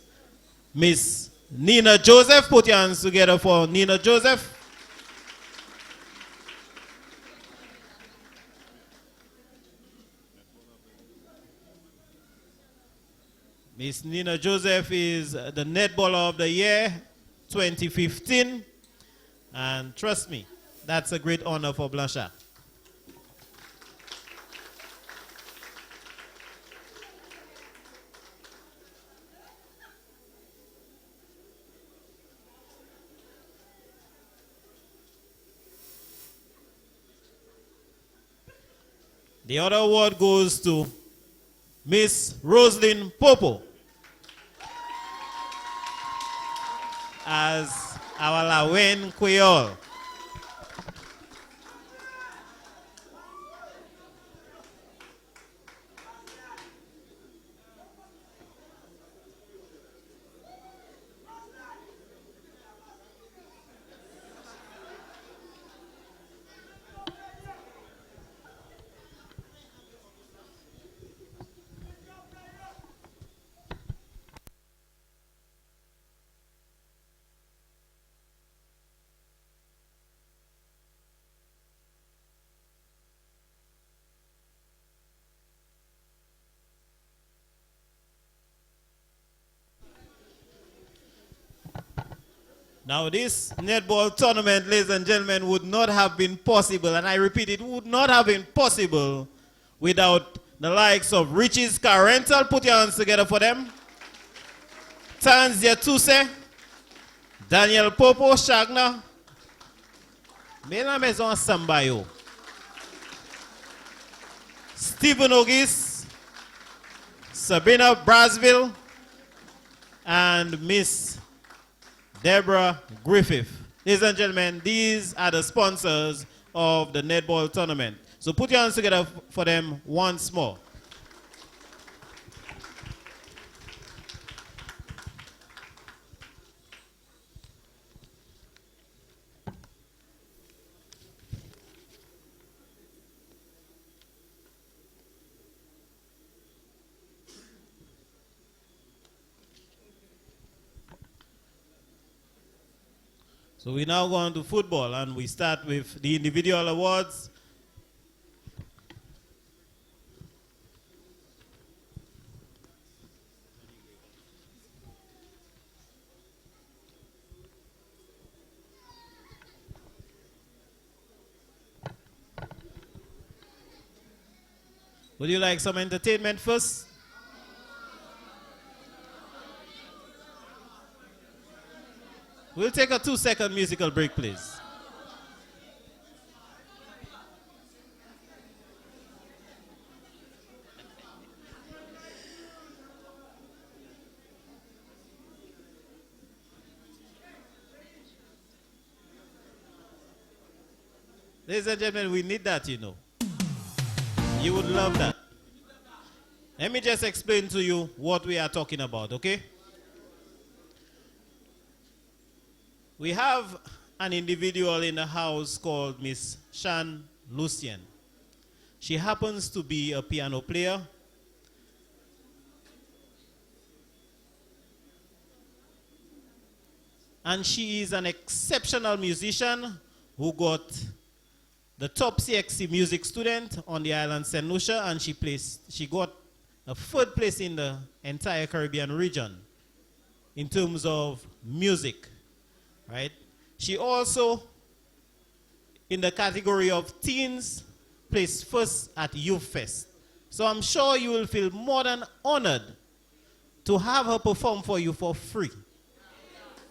Miss Nina Joseph, put your hands together for Nina Joseph. Miss Nina Joseph is the Netballer of the Year 2015. And trust me, that's a great honor for Blanchard. The other award goes to Miss Roslyn Popo as our Lawen Creole. Now this netball tournament, ladies and gentlemen, would not have been possible, and I repeat, it would not have been possible without the likes of Richie's Carental. Put your hands together for them. Tanzia Tuse, Daniel Popo Shagna, Mela Maison Sambayo, Stephen Ogis, Sabina Brasville, and Miss Deborah Griffith. Ladies and gentlemen, these are the sponsors of the netball tournament. So put your hands together for them once more. So we now go on to football, and we start with the individual awards. Would you like some entertainment first? We'll take a 2-second musical break, please. Ladies and gentlemen, we need that, you know. You would love that. Let me just explain to you what we are talking about, okay? We have an individual in the house called Miss Shan Lucien. She happens to be a piano player. And she is an exceptional musician who got the top CXC music student on the island St. Lucia, and she got a 3rd place in the entire Caribbean region in terms of music, right? She also, in the category of teens, placed 1st at Youth Fest. So I'm sure you will feel more than honored to have her perform for you for free.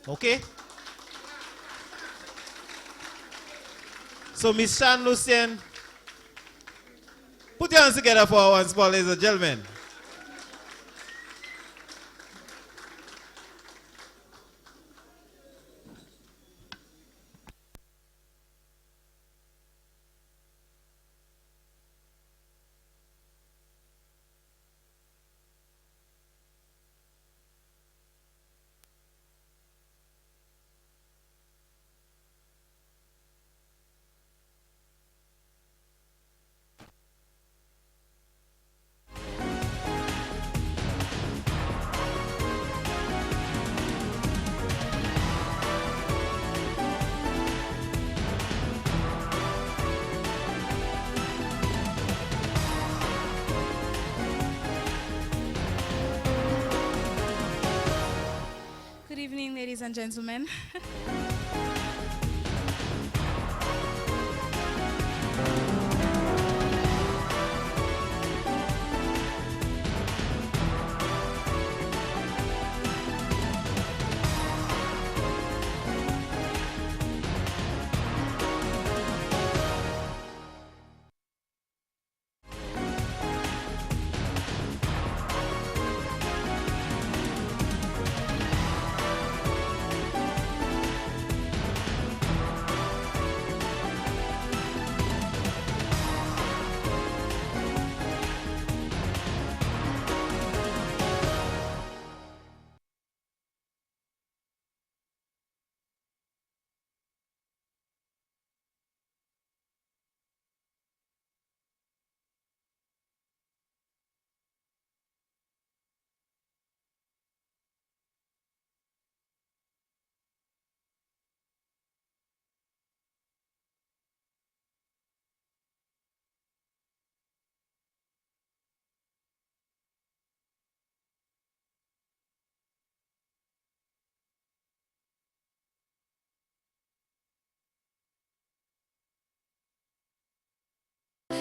Okay? So, Miss Shan Lucien, put your hands together for her once more, ladies and gentlemen. Good evening, ladies and gentlemen.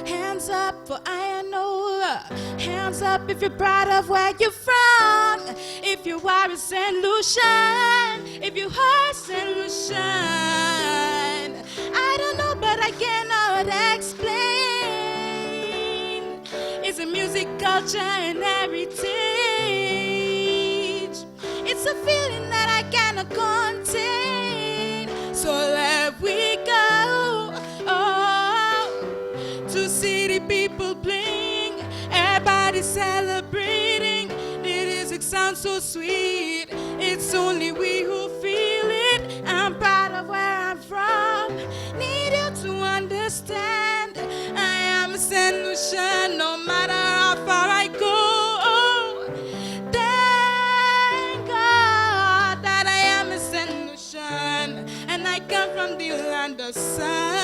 Hands up for Ionola. Hands up if you're proud of where you're from. If you are a St. Lucian. If you are St. Lucian. I don't know, but I cannot explain. It's a music, culture, and heritage. It's a feeling that I cannot contain. So let we go. To see the people bling, everybody celebrating. The music sounds so sweet. It's only we who feel it. I'm proud of where I'm from. Need you to understand. I am a St. Lucian, no matter how far I go. Thank God that I am a St. Lucian, and I come from the land of sun.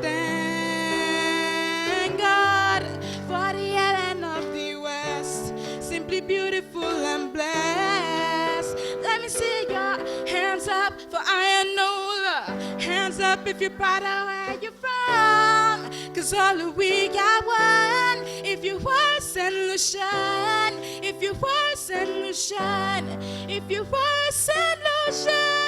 Thank God for the island of the West, simply beautiful and blessed. Let me see your hands up for Ionola. Hands up if you're proud of where you're from. 'cause all we got one. If you were St. Lucian, if you were St. Lucian, if you were St. Lucian.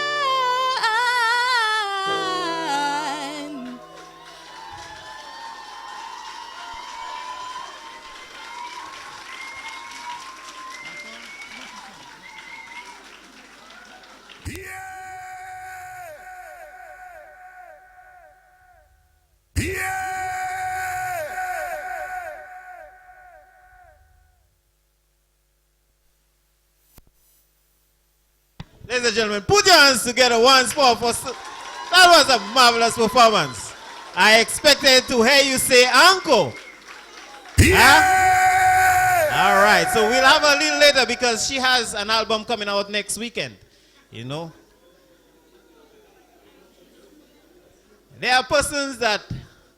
Ladies and gentlemen, put your hands together once more for... That was a marvelous performance. I expected to hear you say uncle. Yeah. Huh? All right, so we'll have a little later because she has an album coming out next weekend. You know? There are persons that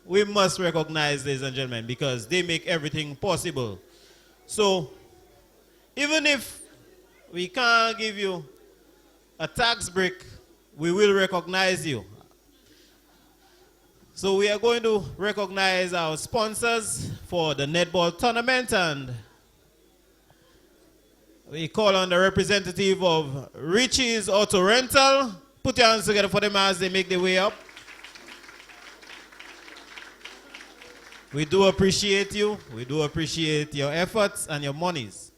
we must recognize, ladies and gentlemen, because they make everything possible. So, even if we can't give you a tax break, we will recognize you. So we are going to recognize our sponsors for the netball tournament, and we call on the representative of Richie's Auto Rental. Put your hands together for them as they make their way up. We do appreciate you. We do appreciate your efforts and your monies.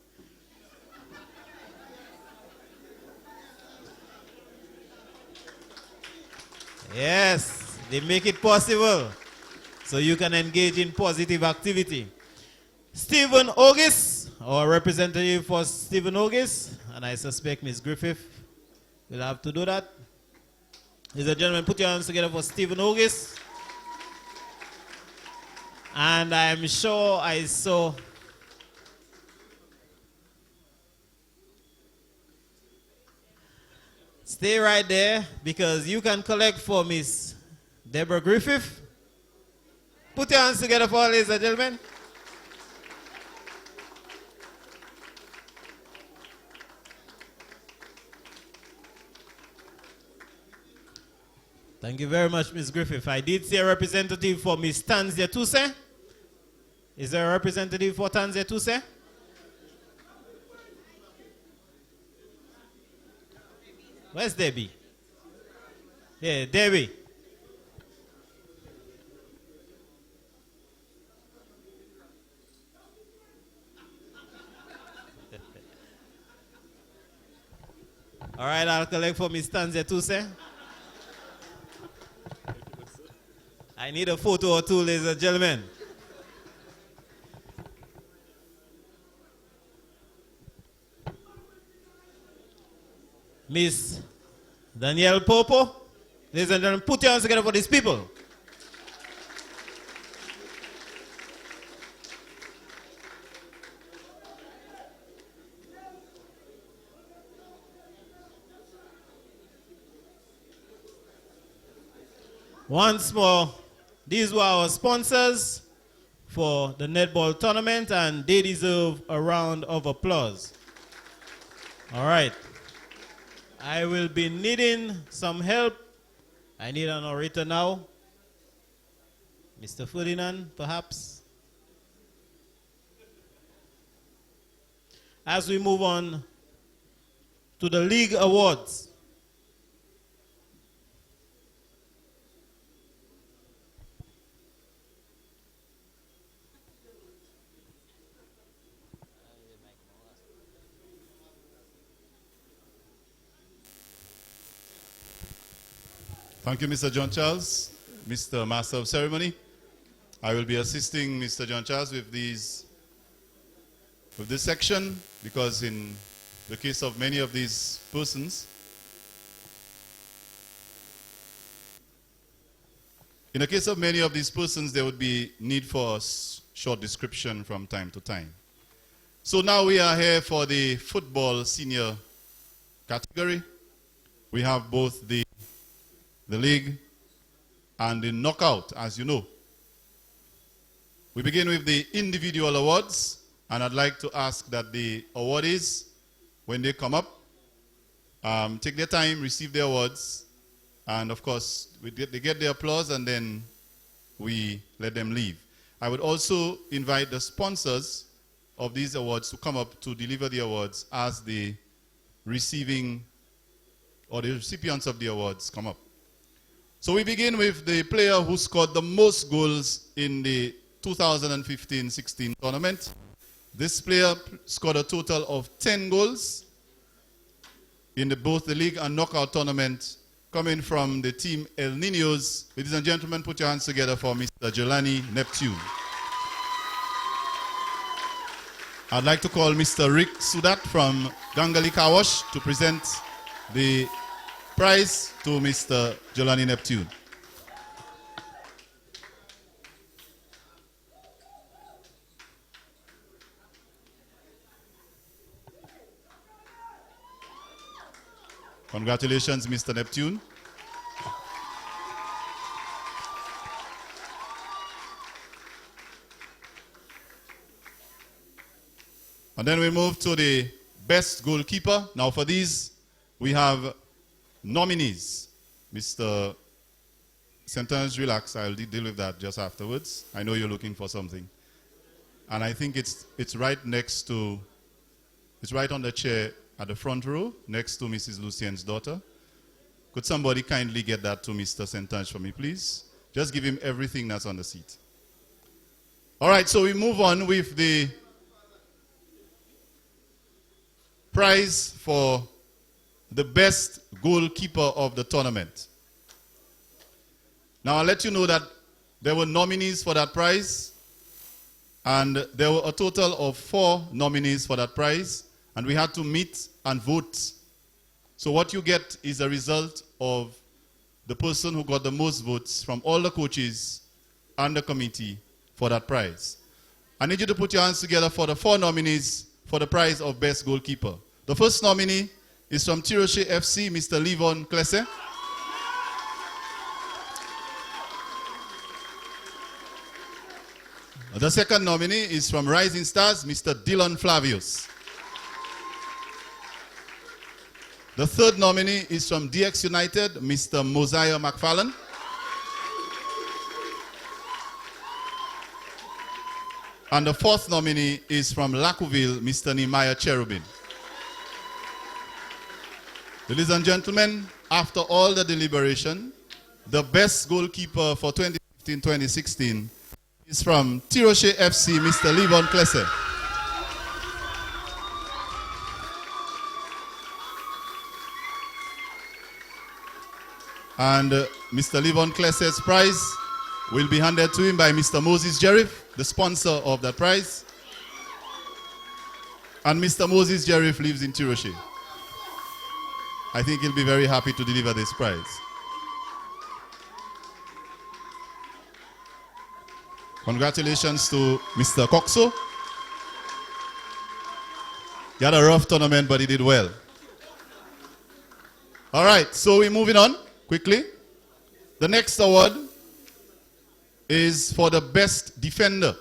Yes, they make it possible so you can engage in positive activity. Stephen August, our representative for Stephen August, and I suspect Ms. Griffith will have to do that. Ladies and gentlemen, put your hands together for Stephen August. And I'm sure I saw stay right there because you can collect for Miss Deborah Griffith. Put your hands together for her, ladies and gentlemen. Thank you very much, Miss Griffith. I did see a representative for Miss Tanzia Tuse. Is there a representative for Tanzia Tuse? Where's Debbie? Yeah, Debbie. All right, I'll collect for Miss Tanzia Tuse. I need a photo or two, ladies and gentlemen. Miss Danielle Popo. Ladies and gentlemen, put your hands together for these people. Once more, these were our sponsors for the netball tournament, and they deserve a round of applause. All right. I will be needing some help. I need an orator now. Mr. Ferdinand, perhaps. As we move on to the league awards. Thank you, Mr. John Charles, Mr. Master of Ceremony. I will be assisting Mr. John Charles with this section because in the case of many of these persons, there would be need for a short description from time to time. So now we are here for the football senior category. We have both the league and the knockout, as you know. We begin with the individual awards, and I'd like to ask that the awardees, when they come up, take their time, receive their awards, and of course, they get the applause, and then we let them leave. I would also invite the sponsors of these awards to come up to deliver the awards as the receiving or the recipients of the awards come up. So we begin with the player who scored the most goals in the 2015-16 tournament. This player scored a total of 10 goals in both the league and knockout tournament, coming from the team El Niños. Ladies and gentlemen, put your hands together for Mr. Jelani Neptune. I'd like to call Mr. Rick Sudat from Gangali Kawash to present the prize to Mr. Jelani Neptune. Congratulations, Mr. Neptune. And then we move to the best goalkeeper. Now for these, we have nominees. Mr. Sentence, relax. I'll deal with that just afterwards. I know you're looking for something. And I think it's right next to, it's right on the chair at the front row, next to Mrs. Lucien's daughter. Could somebody kindly get that to Mr. Sentence for me, please? Just give him everything that's on the seat. All right, so we move on with the prize for the best goalkeeper of the tournament. Now, I'll let you know that there were nominees for that prize, and there were a total of 4 nominees for that prize, and we had to meet and vote. So what you get is a result of the person who got the most votes from all the coaches and the committee for that prize. I need you to put your hands together for the 4 nominees for the prize of best goalkeeper. The first nominee is from Desruisseaux FC, Mr. Livon Klesse. The second nominee is from Rising Stars, Mr. Dylan Flavius. The third nominee is from DX United, Mr. Mosiah McFarlane. And the fourth nominee is from Lacouville, Mr. Nehemiah Cherubin. Ladies and gentlemen, after all the deliberation, the best goalkeeper for 2015-2016 is from Desruisseaux FC, Mr. Livon Klesse. And Mr. Livon Klesse's prize will be handed to him by Mr. Moses Jerif, the sponsor of that prize. And Mr. Moses Jerif lives in Desruisseaux. I think he'll be very happy to deliver this prize. Congratulations to Mr. Coxo. He had a rough tournament, but he did well. All right, so we're moving on quickly. The next award is for the best defender.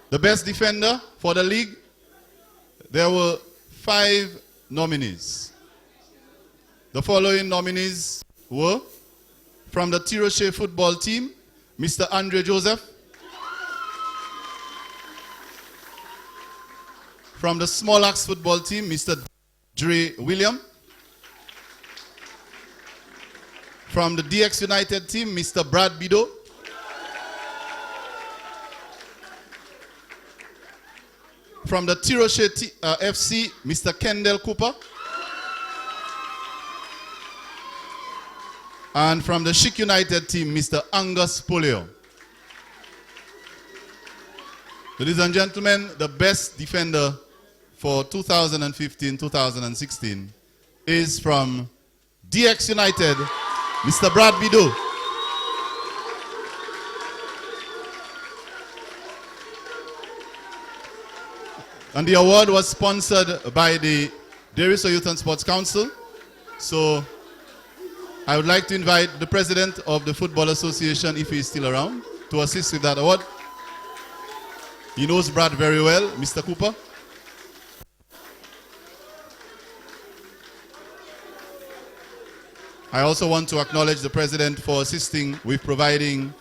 The best defender for the league, there were 5 nominees. The following nominees were from the Desruisseaux football team, Mr. Andre Joseph. From the Small Axe football team, Mr. Dre William. From the DX United team, Mr. Brad Bido. From the Desruisseaux FC, Mr. Kendall Cooper. And from the Chic United team, Mr. Angus Polio. Ladies and gentlemen, the best defender for 2015-2016 is from DX United, Mr. Brad Bido. And the award was sponsored by the Desruisseaux Youth and Sports Council. So I would like to invite the president of the Football Association, if he is still around, to assist with that award. He knows Brad very well, Mr. Cooper. I also want to acknowledge the president for assisting with providing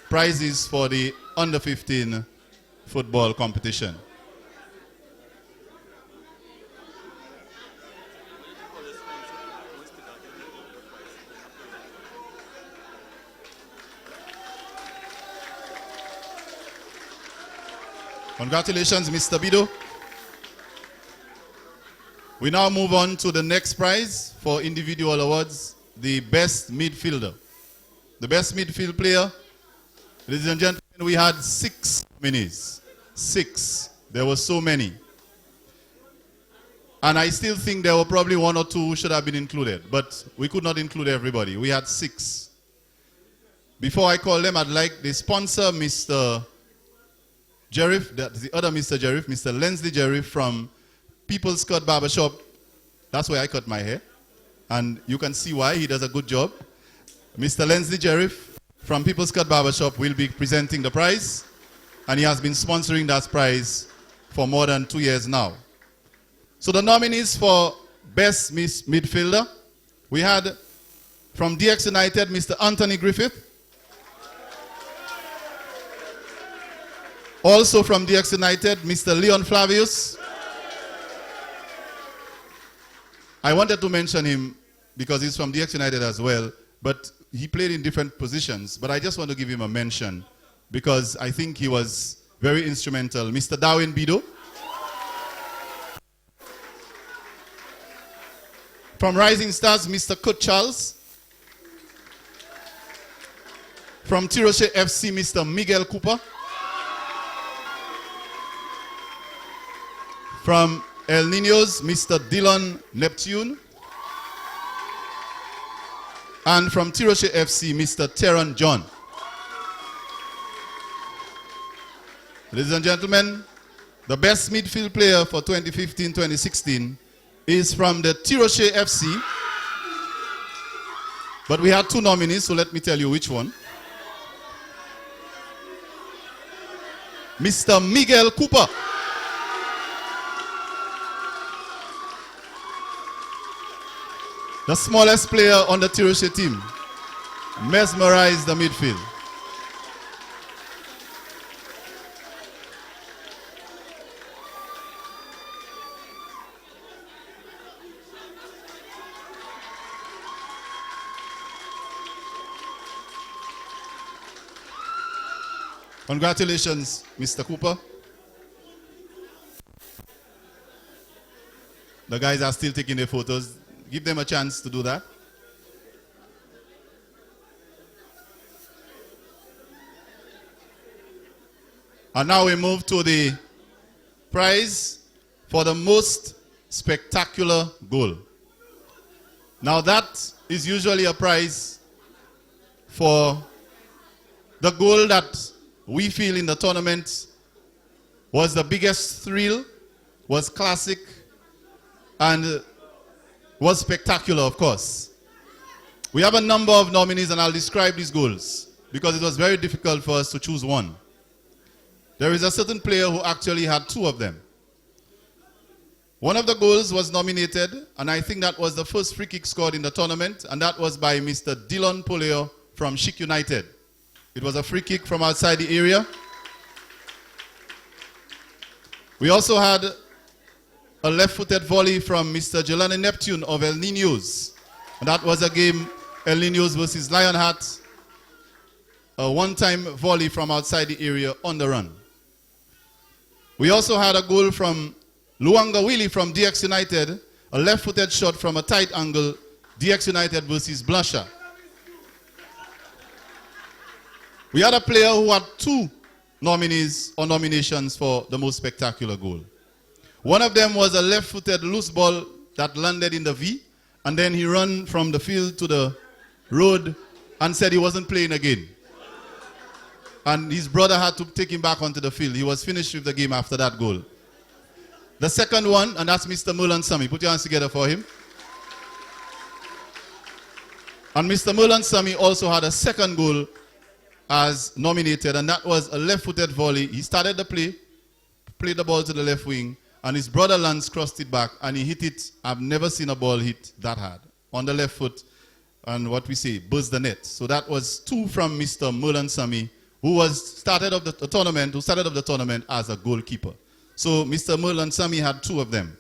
prizes for the under 15 football competition. Congratulations, Mr. Bido. We now move on to the next prize for individual awards, the best midfielder. The best midfield player, ladies and gentlemen, we had 6 nominees. 6. There were so many. And I still think there were probably 1 or 2 who should have been included, but we could not include everybody. We had 6. Before I call them, I'd like the sponsor, Mr. Jerif, that's the other Mr. Jerif, Mr. Lensley Jerif from People's Cut Barbershop. That's where I cut my hair. And you can see why. He does a good job. Mr. Lensley Jerif from People's Cut Barbershop will be presenting the prize. And he has been sponsoring that prize for more than 2 years now. So the nominees for Best Midfielder, we had from DX United, Mr. Anthony Griffith. Also from DX United, Mr. Leon Flavius. I wanted to mention him because he's from DX United as well, but he played in different positions. But I just want to give him a mention because I think he was very instrumental. Mr. Darwin Bido. From Rising Stars, Mr. Kurt Charles. From Tiroshe FC, Mr. Miguel Cooper. From El Niños, Mr. Dylan Neptune. And from Tiroshe FC, Mr. Teron John. Ladies and gentlemen, the best midfield player for 2015-2016 is from the Tiroshe FC. But we had 2 nominees, so let me tell you which one. Mr. Miguel Cooper. The smallest player on the Tiroshe team, mesmerized the midfield. Congratulations, Mr. Cooper. The guys are still taking their photos. Give them a chance to do that. And now we move to the prize for the most spectacular goal. Now that is usually a prize for the goal that we feel in the tournament was the biggest thrill, was classic, and was spectacular, of course. We have a number of nominees, and I'll describe these goals because it was very difficult for us to choose one. There is a certain player who actually had 2 of them. One of the goals was nominated, and I think that was the first free kick scored in the tournament, and that was by Mr. Dylan Poleo from Chic United. It was a free kick from outside the area. We also had a left-footed volley from Mr. Jelani Neptune of El Niños. And that was a game, El Niños versus Lionheart. A one-time volley from outside the area on the run. We also had a goal from Luanga Willie from DX United, a left-footed shot from a tight angle, DX United versus Blusher. We had a player who had 2 nominees or nominations for the most spectacular goal. One of them was a left-footed loose ball that landed in the V, and then he ran from the field to the road and said he wasn't playing again. And his brother had to take him back onto the field. He was finished with the game after that goal. The second one, and that's Mr. Merlan Sami. Put your hands together for him. And Mr. Merlan Sami also had a second goal as nominated, and that was a left-footed volley. He started the play, played the ball to the left wing, and his brother Lance crossed it back, and he hit it. I've never seen a ball hit that hard. On the left foot, and what we say, buzzed the net. So that was 2 from Mr. Merlan Sami who started up the tournament as a goalkeeper. So Mr. Merlin Sami had 2 of them.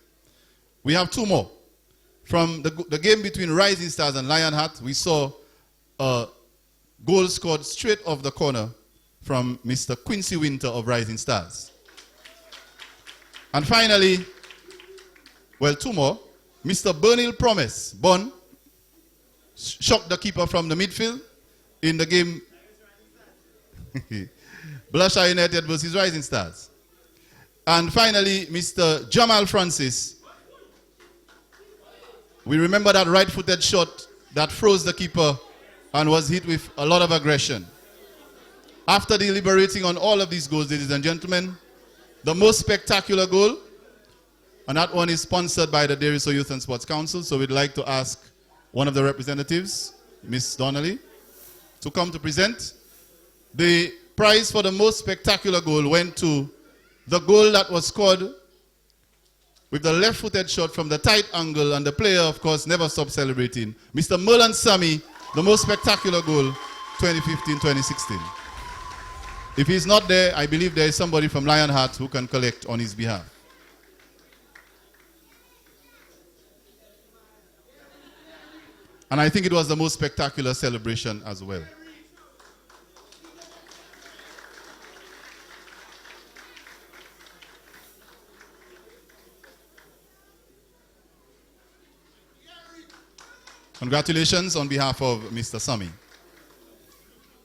We have 2 more. From the game between Rising Stars and Lionheart, we saw a goal scored straight off the corner from Mr. Quincy Winter of Rising Stars. And finally, well, 2 more. Mr. Bernil Promise, Bon, shocked the keeper from the midfield in the game Blusher United versus Rising Stars. And finally, Mr. Jamal Francis. We remember that right-footed shot that froze the keeper and was hit with a lot of aggression. After deliberating on all of these goals, ladies and gentlemen, the most spectacular goal, and that one is sponsored by the Desruisseaux Youth and Sports Council, so we'd like to ask one of the representatives, Miss Donnelly, to come to present. The prize for the most spectacular goal went to the goal that was scored with the left-footed shot from the tight angle, and the player, of course, never stopped celebrating. Mr. Merlin Sami, the most spectacular goal, 2015-2016. If he's not there, I believe there is somebody from Lionheart who can collect on his behalf. And I think it was the most spectacular celebration as well. Congratulations on behalf of Mr. Sami.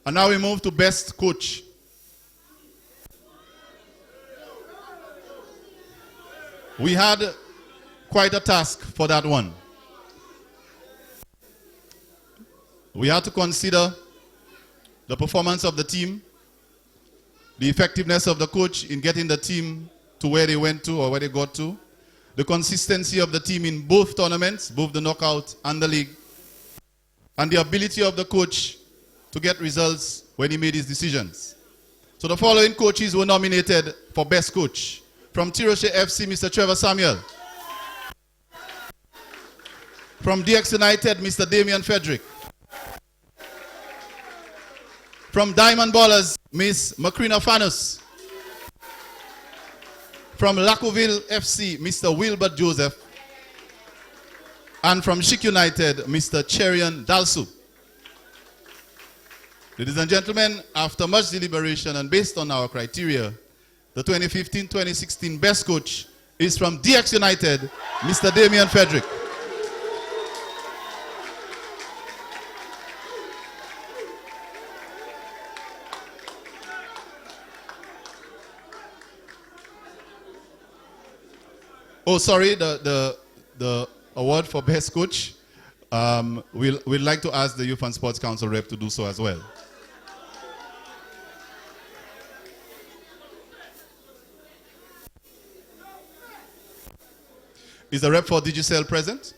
And now we move to Best Coach. We had quite a task for that one. We had to consider the performance of the team, the effectiveness of the coach in getting the team to where they went to or where they got to, the consistency of the team in both tournaments, both the knockout and the league, and the ability of the coach to get results when he made his decisions. So the following coaches were nominated for Best Coach. From Tiroshe FC, Mr. Trevor Samuel. From DX United, Mr. Damian Frederick. From Diamond Ballers, Miss Macrina Fanus. From Lacoville FC, Mr. Wilbert Joseph. And from Chic United, Mr. Cherian Dalsu. Ladies and gentlemen, after much deliberation and based on our criteria, the 2015-2016 Best Coach is from DX United, Mr. Damian Frederick. Oh, sorry, the award for Best Coach, we'd like to ask the Youth and Sports Council rep to do so as well. Is the rep for Digicel present?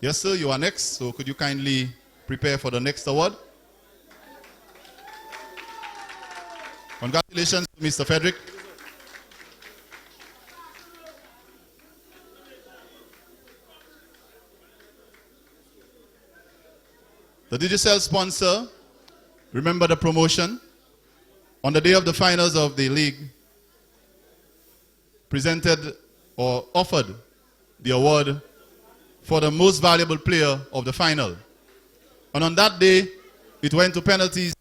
Yes, sir, you are next. So could you kindly prepare for the next award? Congratulations, Mr. Frederick. The Digicel sponsor, remember the promotion, on the day of the finals of the league, presented or offered the award for the most valuable player of the final. And on that day, it went to penalties,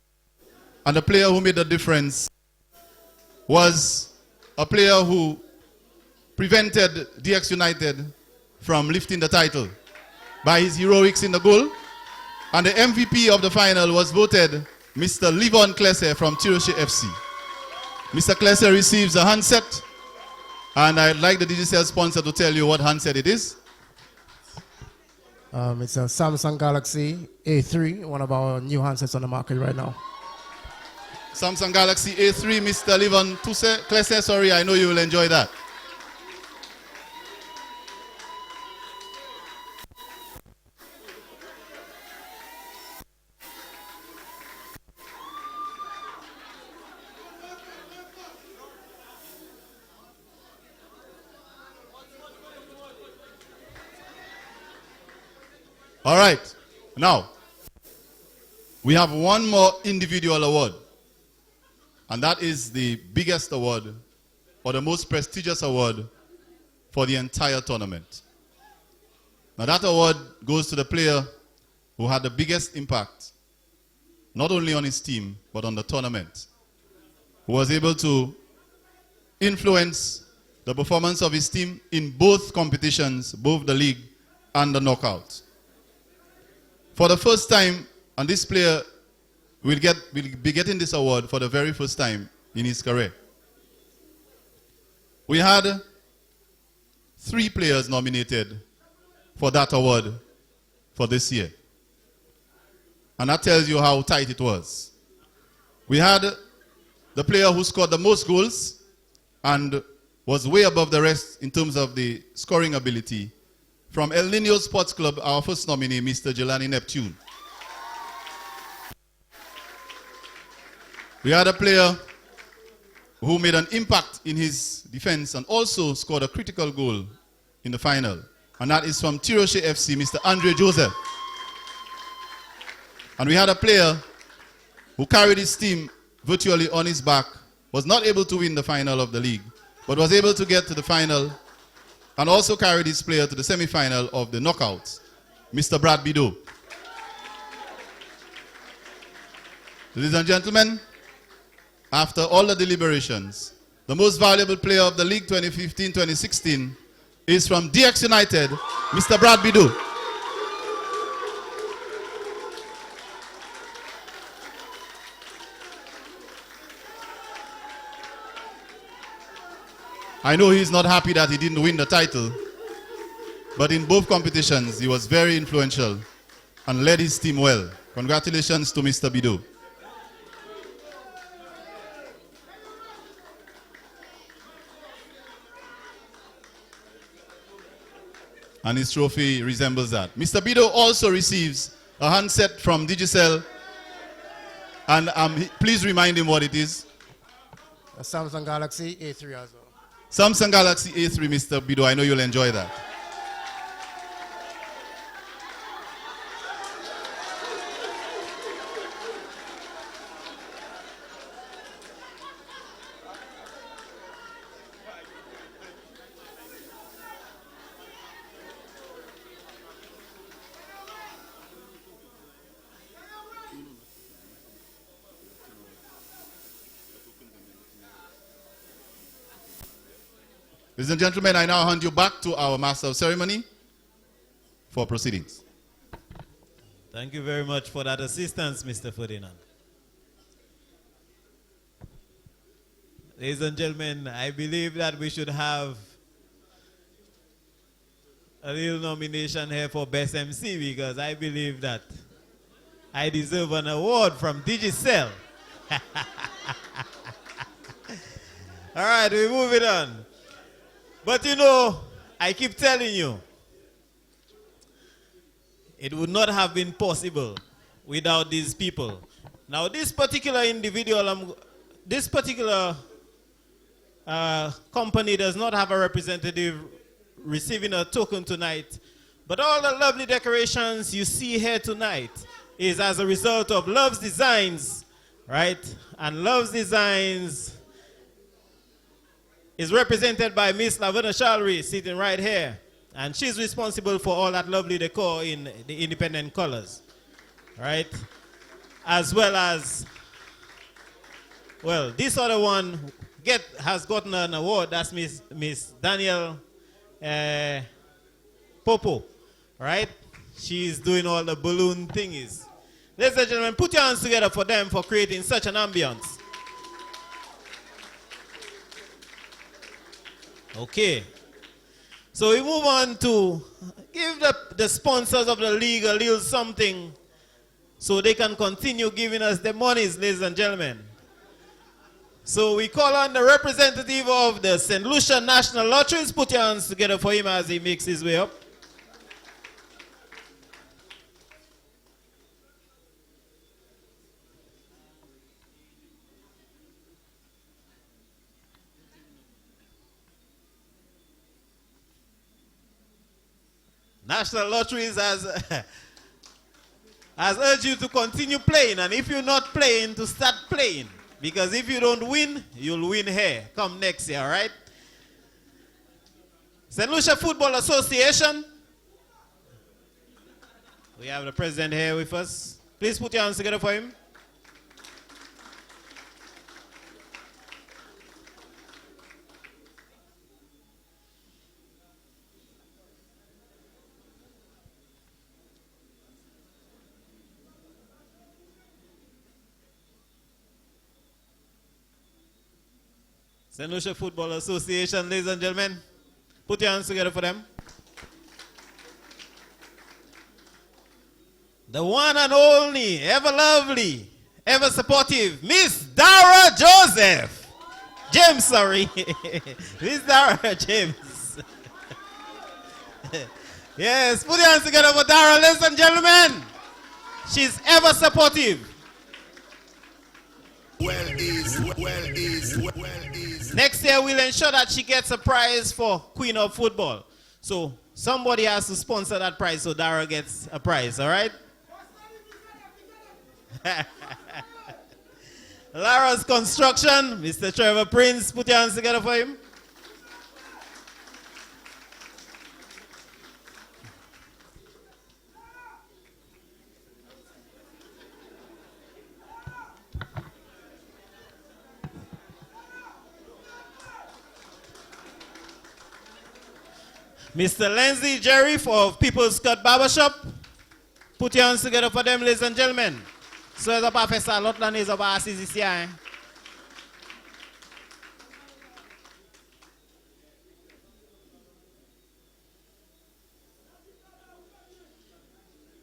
and the player who made the difference was a player who prevented DX United from lifting the title by his heroics in the goal. And the MVP of the final was voted Mr. Livon Klesse from Tiroshe FC. Mr. Klesse receives a handset, and I'd like the Digicel sponsor to tell you what handset it is. It's a Samsung Galaxy A3, one of our new handsets on the market right now. Samsung Galaxy A3, Mr. Livon Klesse, sorry, I know you will enjoy that. All right, now, we have one more individual award. And that is the biggest award, or the most prestigious award for the entire tournament. Now that award goes to the player who had the biggest impact, not only on his team, but on the tournament, who was able to influence the performance of his team in both competitions, both the league and the knockout. For the first time, and this player will be getting this award for the very first time in his career. We had 3 players nominated for that award for this year. And that tells you how tight it was. We had the player who scored the most goals and was way above the rest in terms of the scoring ability. From El Nino Sports Club, our first nominee, Mr. Jelani Neptune. We had a player who made an impact in his defense and also scored a critical goal in the final. And that is from Desruisseaux FC, Mr. Andre Joseph. And we had a player who carried his team virtually on his back, was not able to win the final of the league, but was able to get to the final and also carried his player to the semi-final of the knockouts, Mr. Brad Bideau. Ladies and gentlemen, after all the deliberations, the most valuable player of the league 2015-2016 is from DX United, Mr. Brad Bideau. I know he's not happy that he didn't win the title, but in both competitions, he was very influential and led his team well. Congratulations to Mr. Bideau. And his trophy resembles that. Mr. Bideau also receives a handset from Digicel. And please remind him what it is. A Samsung Galaxy A3 as well. Samsung Galaxy A3, Mr. Bideau. I know you'll enjoy that. Ladies and gentlemen, I now hand you back to our Master of Ceremony for proceedings. Thank you very much for that assistance, Mr. Ferdinand. Ladies and gentlemen, I believe that we should have a little nomination here for Best MC because I believe that I deserve an award from Digicel. All right, we're moving on. But you know, I keep telling you, it would not have been possible without these people. Now, this particular individual, this particular company does not have a representative receiving a token tonight, but all the lovely decorations you see here tonight is as a result of Love's Designs, right? And Love's Designs is represented by Miss Laverne Shalry sitting right here. And she's responsible for all that lovely decor in the independent colors, right? As well as, well, this other one has gotten an award. That's Miss Danielle Popo, right? She's doing all the balloon thingies. Ladies and gentlemen, put your hands together for them for creating such an ambience. Okay. So we move on to give the sponsors of the league a little something so they can continue giving us the monies, ladies and gentlemen. So we call on the representative of the St. Lucia National Lotteries. Put your hands together for him as he makes his way up. National Lotteries has urged you to continue playing, and if you're not playing, to start playing, Because if you don't win, you'll win here. Come next year, all right? St. Lucia Football Association. We have the president here with us. Please put your hands together for him. St. Lucia Football Association, ladies and gentlemen. Put your hands together for them. The one and only, ever lovely, ever supportive, Miss Dara Joseph. James, sorry. Miss Dara James. Yes, put your hands together for Dara, ladies and gentlemen. She's ever supportive. Next year, we'll ensure that she gets a prize for Queen of Football. So somebody has to sponsor that prize so Dara gets a prize, all right? Lara's Construction, Mr. Trevor Prince, put your hands together for him. Mr. Lindsay Jerry of People's Cut Barbershop. Put your hands together for them, ladies and gentlemen. So as a professor, lot of is about CCCI.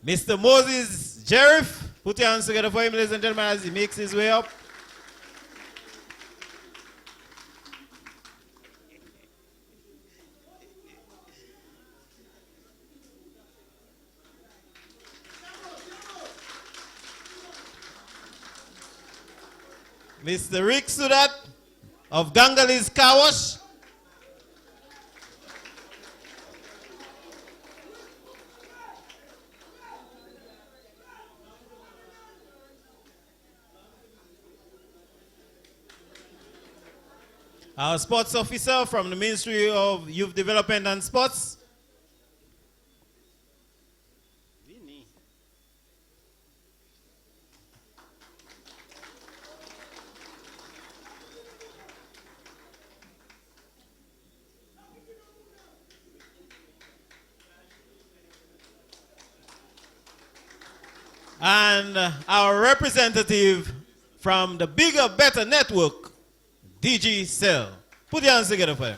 Mr. Moses Jeriff, put your hands together for him, ladies and gentlemen, as he makes his way up. Mr. Rick Sudat of Gangali's Car Wash. Our sports officer from the Ministry of Youth Development and Sports. And our representative from the Bigger Better Network, DG Cell. Put your hands together for him.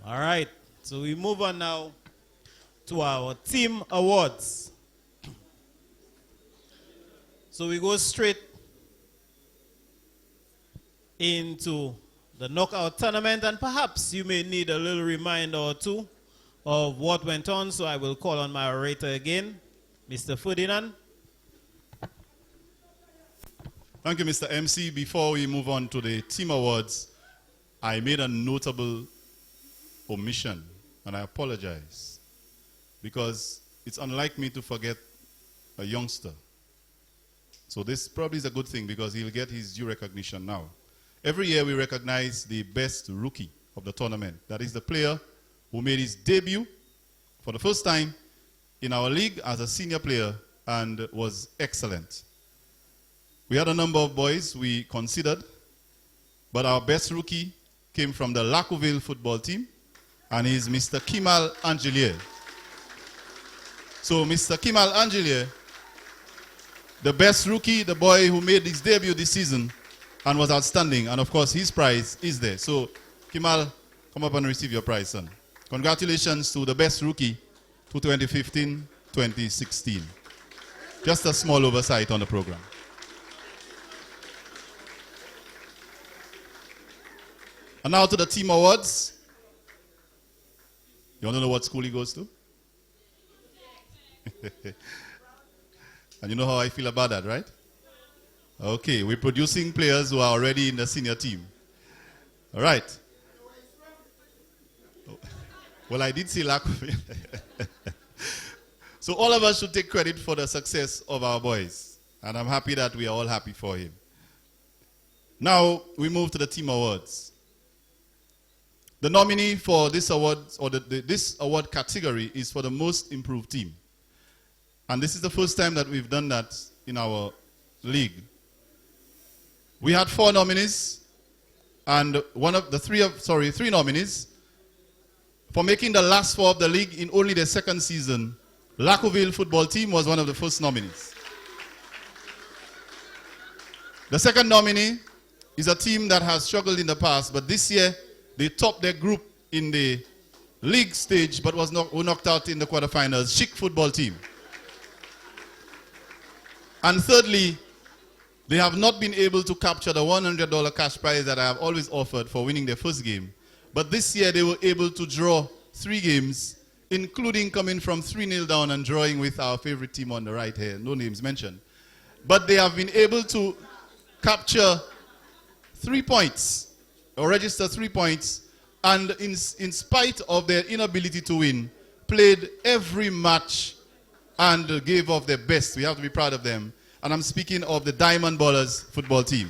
All right, so we move on now to our team awards. So we go straight into the knockout tournament, and perhaps you may need a little reminder or two of what went on, so I will call on my orator again, Mr. Ferdinand. Thank you, Mr. MC. Before we move on to the team awards, I made a notable omission, and I apologize, because it's unlike me to forget a youngster. So this probably is a good thing, because he'll get his due recognition now. Every year we recognize the best rookie of the tournament. That is the player who made his debut for the first time in our league as a senior player and was excellent. We had a number of boys we considered, but our best rookie came from the Lacoville football team, and he's Mr. Kimal Angelier. So Mr. Kimal Angelier, the best rookie, the boy who made his debut this season and was outstanding, and of course his prize is there. So Kimal, come up and receive your prize, son. Congratulations to the best rookie to 2015-2016. Just a small oversight on the program. And now to the team awards. You want to know what school he goes to? And you know how I feel about that, right? Okay, we're producing players who are already in the senior team. All right. Well, I did see lack of it. So all of us should take credit for the success of our boys. And I'm happy that we are all happy for him. Now, we move to the team awards. The nominee for this award, or this award category, is for the most improved team. And this is the first time that we've done that in our league. We had 4 nominees, and three nominees. For making the last 4 of the league in only their second season, Lacoville football team was one of the first nominees. The second nominee is a team that has struggled in the past, but this year they topped their group in the league stage, but were knocked out in the quarterfinals. Chic football team. And thirdly, they have not been able to capture the $100 cash prize that I have always offered for winning their first game. But this year they were able to draw 3 games, including coming from 3-0 down and drawing with our favorite team on the right here. No names mentioned. But they have been able to capture 3 points, or register 3 points, and in spite of their inability to win, played every match and gave off their best. We have to be proud of them. And I'm speaking of the Diamond Ballers football team.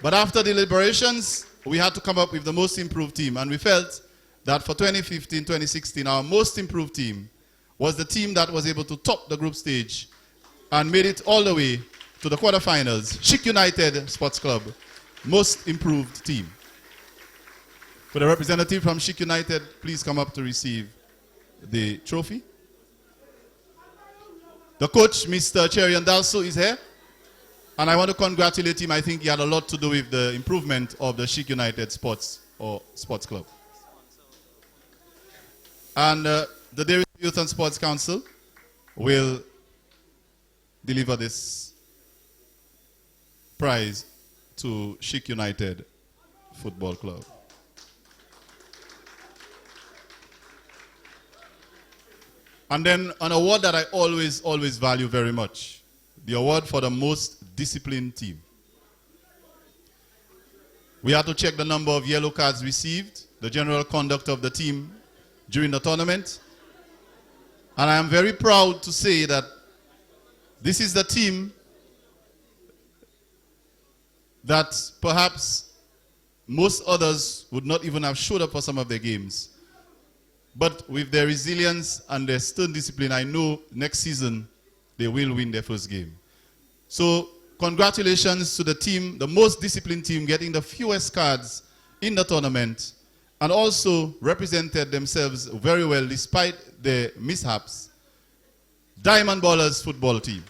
But after deliberations, we had to come up with the most improved team. And we felt that for 2015-2016, our most improved team was the team that was able to top the group stage and made it all the way to the quarterfinals. Chic United Sports Club, most improved team. For the representative from Chic United, please come up to receive the trophy. The coach, Mr. Cherian Dalso, is here. And I want to congratulate him. I think he had a lot to do with the improvement of the Chic United Sports Club. And the Desruisseaux Youth and Sports Council will deliver this prize to Chic United Football Club. And then an award that I always value very much, the award for the most disciplined team. We had to check the number of yellow cards received, the general conduct of the team during the tournament. And I am very proud to say that this is the team that perhaps most others would not even have showed up for some of their games. But with their resilience and their stern discipline, I know next season they will win their first game. So congratulations to the team, the most disciplined team, getting the fewest cards in the tournament, and also represented themselves very well despite their mishaps. Diamond Ballers football team,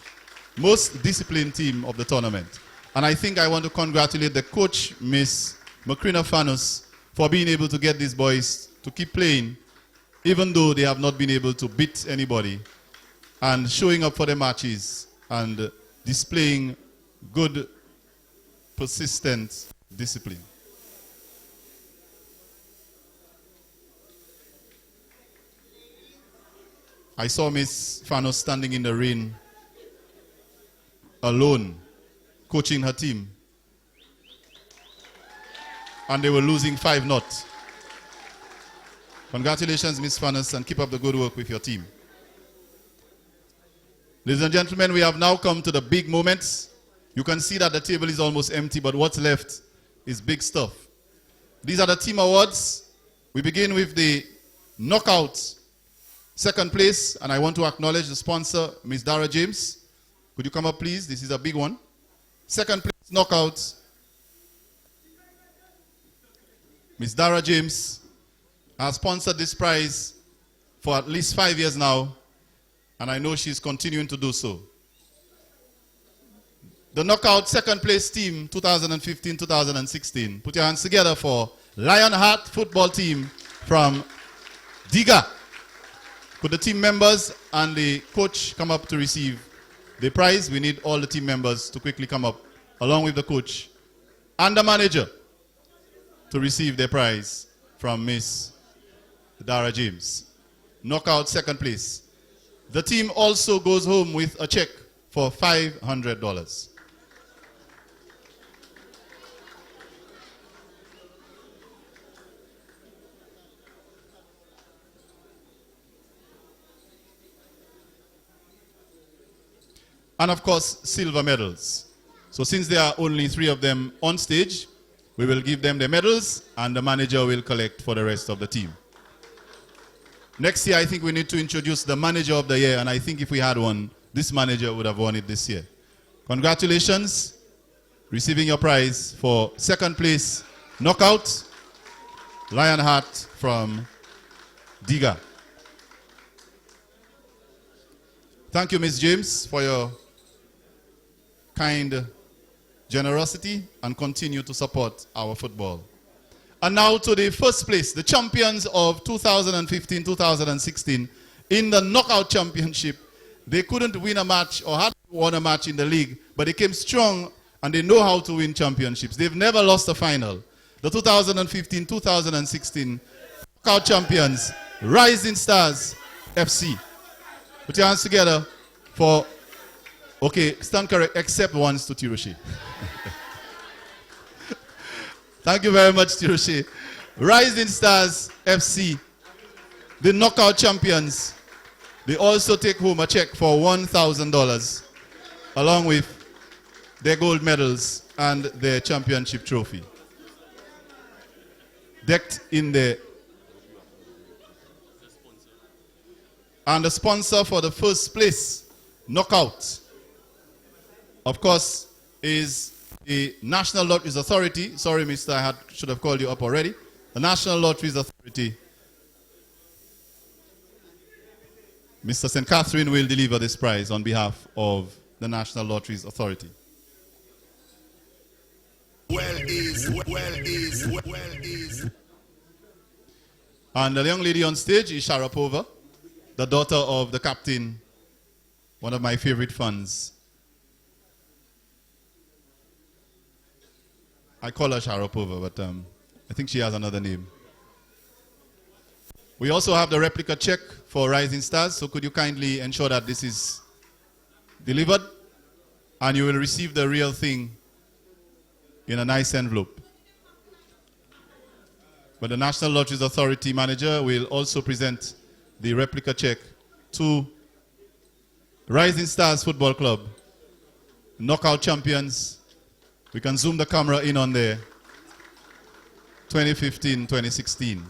most disciplined team of the tournament. And I think I want to congratulate the coach, Miss Macrina Fanus, for being able to get these boys to keep playing, even though they have not been able to beat anybody, and showing up for their matches and displaying good, persistent discipline. I saw Miss Fanos standing in the rain, alone, coaching her team. And they were losing 5-0. Congratulations, Miss Fanos, and keep up the good work with your team. Ladies and gentlemen, we have now come to the big moments. You can see that the table is almost empty, but what's left is big stuff. These are the team awards. We begin with the knockout second place, and I want to acknowledge the sponsor, Ms. Dara James. Could you come up, please? This is a big one. Second place knockout, Ms. Dara James has sponsored this prize for at least 5 years now, and I know she's continuing to do so. The knockout second place team, 2015-2016. Put your hands together for Lionheart football team from Diga. Could the team members and the coach come up to receive the prize? We need all the team members to quickly come up, along with the coach and the manager, to receive their prize from Miss Dara James. Knockout second place. The team also goes home with a check for $500. And of course, silver medals. So since there are only 3 of them on stage, we will give them the medals and the manager will collect for the rest of the team. Next year, I think we need to introduce the manager of the year, and I think if we had one, this manager would have won it this year. Congratulations, receiving your prize for second place, knockout, Lionheart from Diga. Thank you, Ms. James, for your kind generosity and continue to support our football. And now to the first place, the champions of 2015-2016 in the knockout championship. They couldn't win a match or had won a match in the league, but they came strong and they know how to win championships. They've never lost a final. The 2015-2016 knockout champions, Rising Stars FC. Put your hands together for, okay, stand correct, except once to Tiroshe. Thank you very much, Tiroshe. Rising Stars FC, the knockout champions. They also take home a check for $1,000 along with their gold medals and their championship trophy. Decked in the... And the sponsor for the first place knockout, of course, is the National Lotteries Authority. Sorry, mister, I should have called you up already. The National Lotteries Authority. Mr. St. Catherine will deliver this prize on behalf of the National Lotteries Authority. And the young lady on stage is Sharapova, the daughter of the captain, one of my favorite fans. I call her Sharapova, but I think she has another name. We also have the replica check for Rising Stars, so could you kindly ensure that this is delivered and you will receive the real thing in a nice envelope. But the National Lotteries Authority manager will also present the replica check to Rising Stars Football Club, knockout champions. We can zoom the camera in on there. 2015-2016.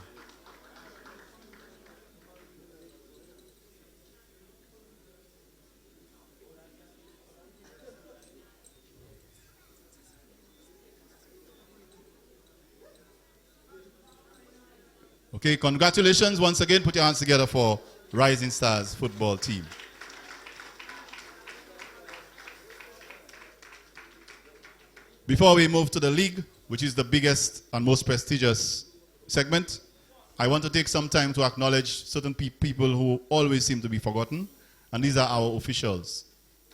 Okay, congratulations once again. Put your hands together for Rising Stars football team. Before we move to the league, which is the biggest and most prestigious segment, I want to take some time to acknowledge certain people who always seem to be forgotten, and these are our officials.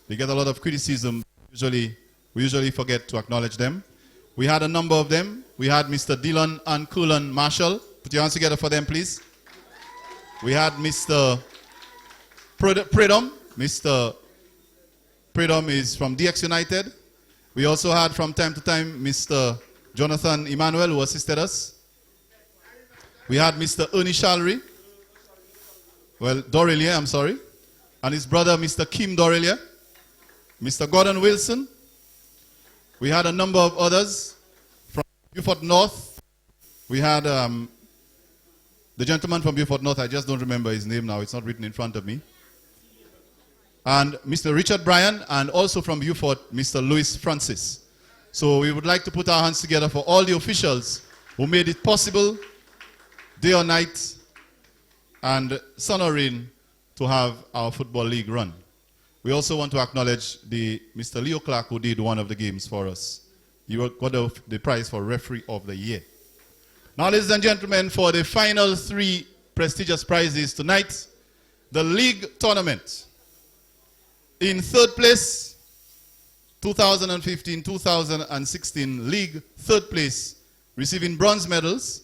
They get a lot of criticism. We usually forget to acknowledge them. We had a number of them. We had Mr. Dillon and Cullen Marshall. Put your hands together for them, please. We had Mr. Predom. Mr. Predom is from DX United. We also had from time to time Mr. Jonathan Emmanuel, who assisted us. We had Mr. Ernie Shalry. Well, Dorelier, I'm sorry. And his brother, Mr. Kim Dorelier. Mr. Gordon Wilson. We had a number of others from Beaufort North. We had the gentleman from Beaufort North, I just don't remember his name now. It's not written in front of me. And Mr. Richard Bryan, and also from Beaufort, Mr. Louis Francis. So we would like to put our hands together for all the officials who made it possible, day or night, and sun or rain, to have our football league run. We also want to acknowledge Mr. Leo Clark, who did one of the games for us. He got the prize for Referee of the Year. Now, ladies and gentlemen, for the final 3 prestigious prizes tonight, the league tournament. In third place, 2015-2016 league, third place, receiving bronze medals,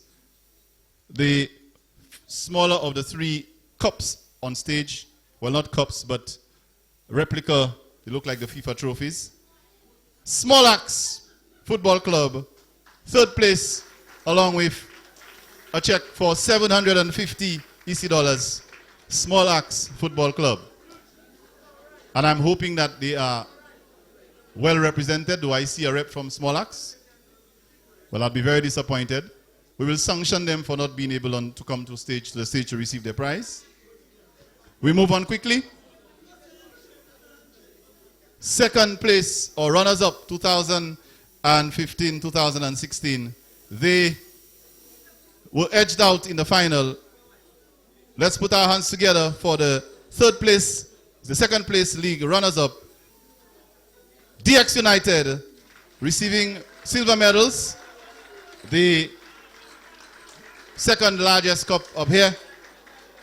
the smaller of the 3 cups on stage, well, not cups, but replica They look like the FIFA trophies. Small Axe Football Club, third place, along with a check for 750 EC dollars. Small Axe Football Club. And I'm hoping that they are well represented. Do I see a rep from Small Axe? Well, I'll be very disappointed. We will sanction them for not being able to come to the stage to receive their prize. We move on quickly. Second place, or runners-up, 2015-2016. They were edged out in the final. Let's put our hands together for the third place, the second place league runners-up. DX United receiving silver medals. The second largest cup up here,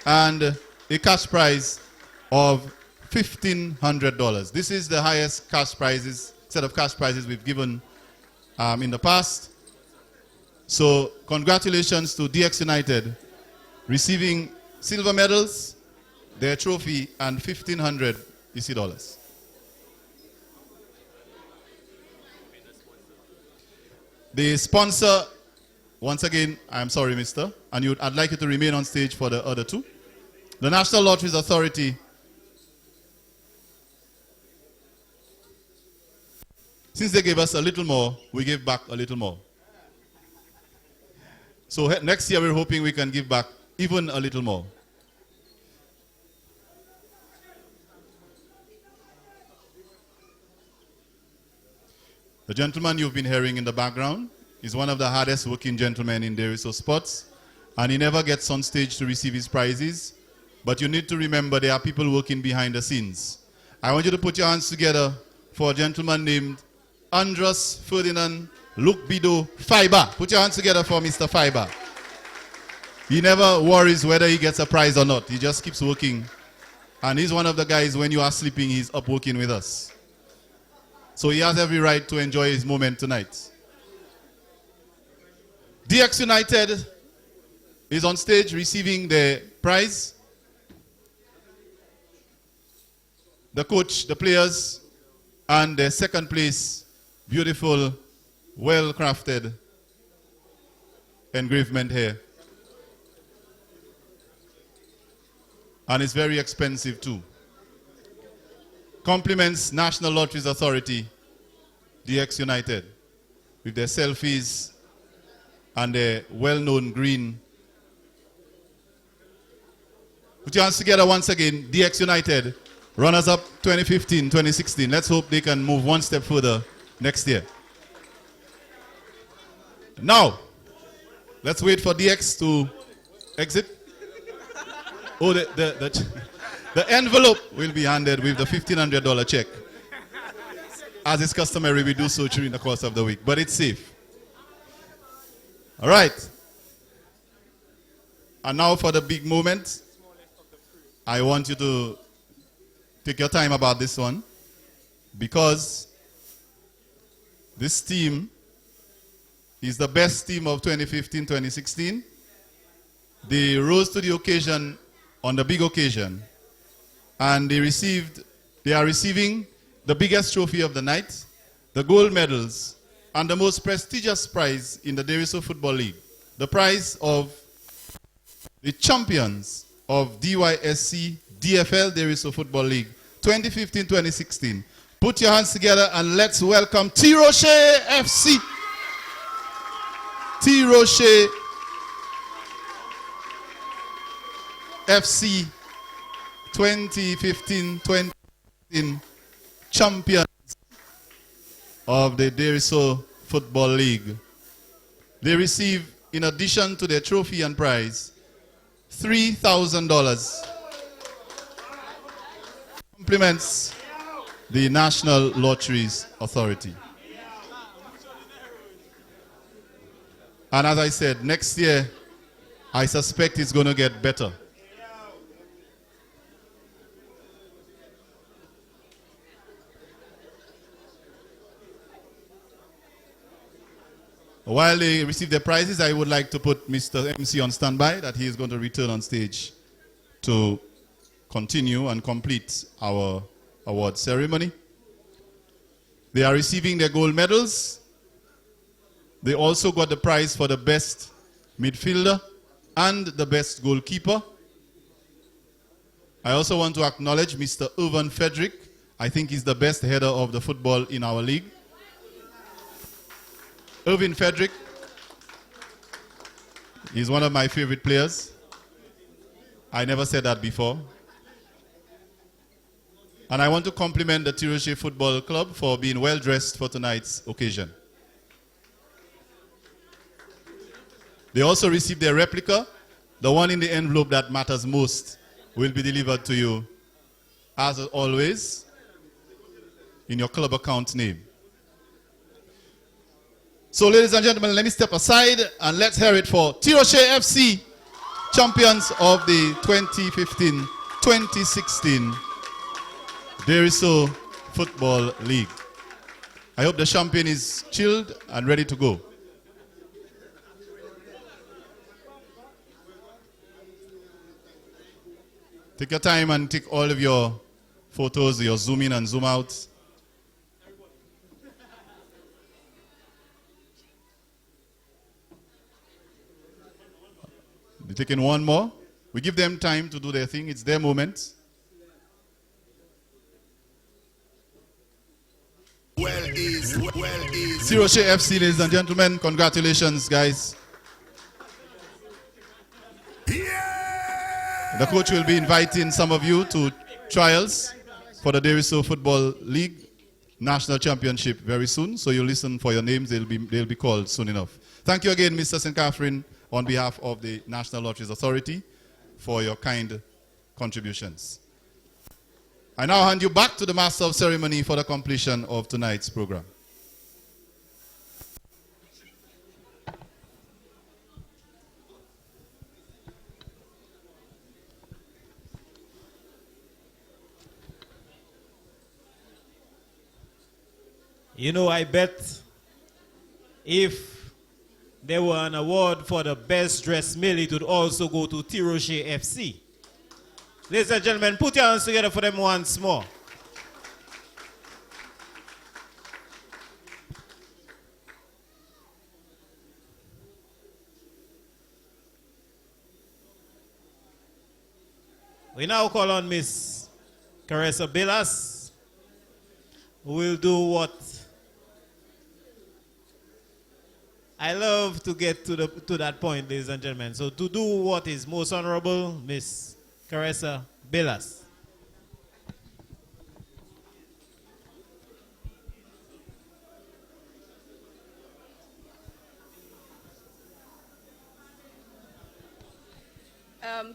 and a cash prize of $1,500. This is the highest set of cash prizes we've given in the past. So congratulations to DX United receiving silver medals, their trophy, and 1,500 EC dollars. The sponsor, once again, I'm sorry, mister, and I'd like you to remain on stage for the other two. The National Lotteries Authority. Since they gave us a little more, we give back a little more. So next year we're hoping we can give back even a little more. The gentleman you've been hearing in the background is one of the hardest working gentlemen in Desruisseaux sports, and he never gets on stage to receive his prizes. But you need to remember there are people working behind the scenes. I want you to put your hands together for a gentleman named Andros Ferdinand Lukbido Fiber. Put your hands together for Mr. Fiber. He never worries whether he gets a prize or not. He just keeps working. And he's one of the guys, when you are sleeping, he's up working with us. So he has every right to enjoy his moment tonight. DX United is on stage receiving the prize. The coach, the players, and the second place, beautiful, well-crafted engravement here. And it's very expensive too. Compliments National Lotteries Authority, DX United, with their selfies and their well-known green. Put your hands together once again, DX United, runners-up 2015-2016. Let's hope they can move one step further next year. Now, let's wait for DX to exit. Oh, the envelope will be handed with the $1,500 check. As is customary, we do so during the course of the week, but it's safe. All right. And now for the big moment. I want you to take your time about this one, because this team is the best team of 2015-2016. They rose to the occasion on the big occasion, and they are receiving the biggest trophy of the night, the gold medals, and the most prestigious prize in the Desruisseaux Football League, the prize of the champions of DYSC DFL Desruisseaux Football League 2015-2016. Put your hands together and let's welcome Desruisseaux FC. Desruisseaux FC 2015-2016 champions of the Desruisseaux Football League. They receive, in addition to their trophy and prize, $3,000. Compliments the National Lotteries Authority. And as I said, next year, I suspect it's going to get better. While they receive their prizes, I would like to put Mr. MC on standby, that he is going to return on stage to continue and complete our award ceremony. They are receiving their gold medals. They also got the prize for the best midfielder and the best goalkeeper. I also want to acknowledge Mr. Irvin Frederick. I think he's the best header of the football in our league. Irvin Frederick, he's one of my favorite players. I never said that before. And I want to compliment the Desruisseaux Football Club for being well dressed for tonight's occasion. They also received their replica. The one in the envelope that matters most will be delivered to you, as always, in your club account name. So, ladies and gentlemen, let me step aside and let's hear it for Desruisseaux FC, champions of the 2015-2016 Desruisseaux Football League. I hope the champagne is chilled and ready to go. Take your time and take all of your photos, your zoom in and zoom out. They're taking one more. We give them time to do their thing. It's their moment. Desruisseaux FC, ladies and gentlemen, congratulations, guys. The coach will be inviting some of you to trials for the Desruisseaux Football League National Championship very soon. So you listen for your names. They'll be called soon enough. Thank you again, Mr. St. Catherine, on behalf of the National Lotteries Authority, for your kind contributions. I now hand you back to the Master of Ceremony for the completion of tonight's program. You know, I bet if there were an award for the best dressed male, it would also go to Desruisseaux FC. Ladies and gentlemen, put your hands together for them once more. We now call on Miss Caressa Billas, who will do what I love to get to that point, ladies and gentlemen. So to do what is most honorable, Miss Caressa Billas.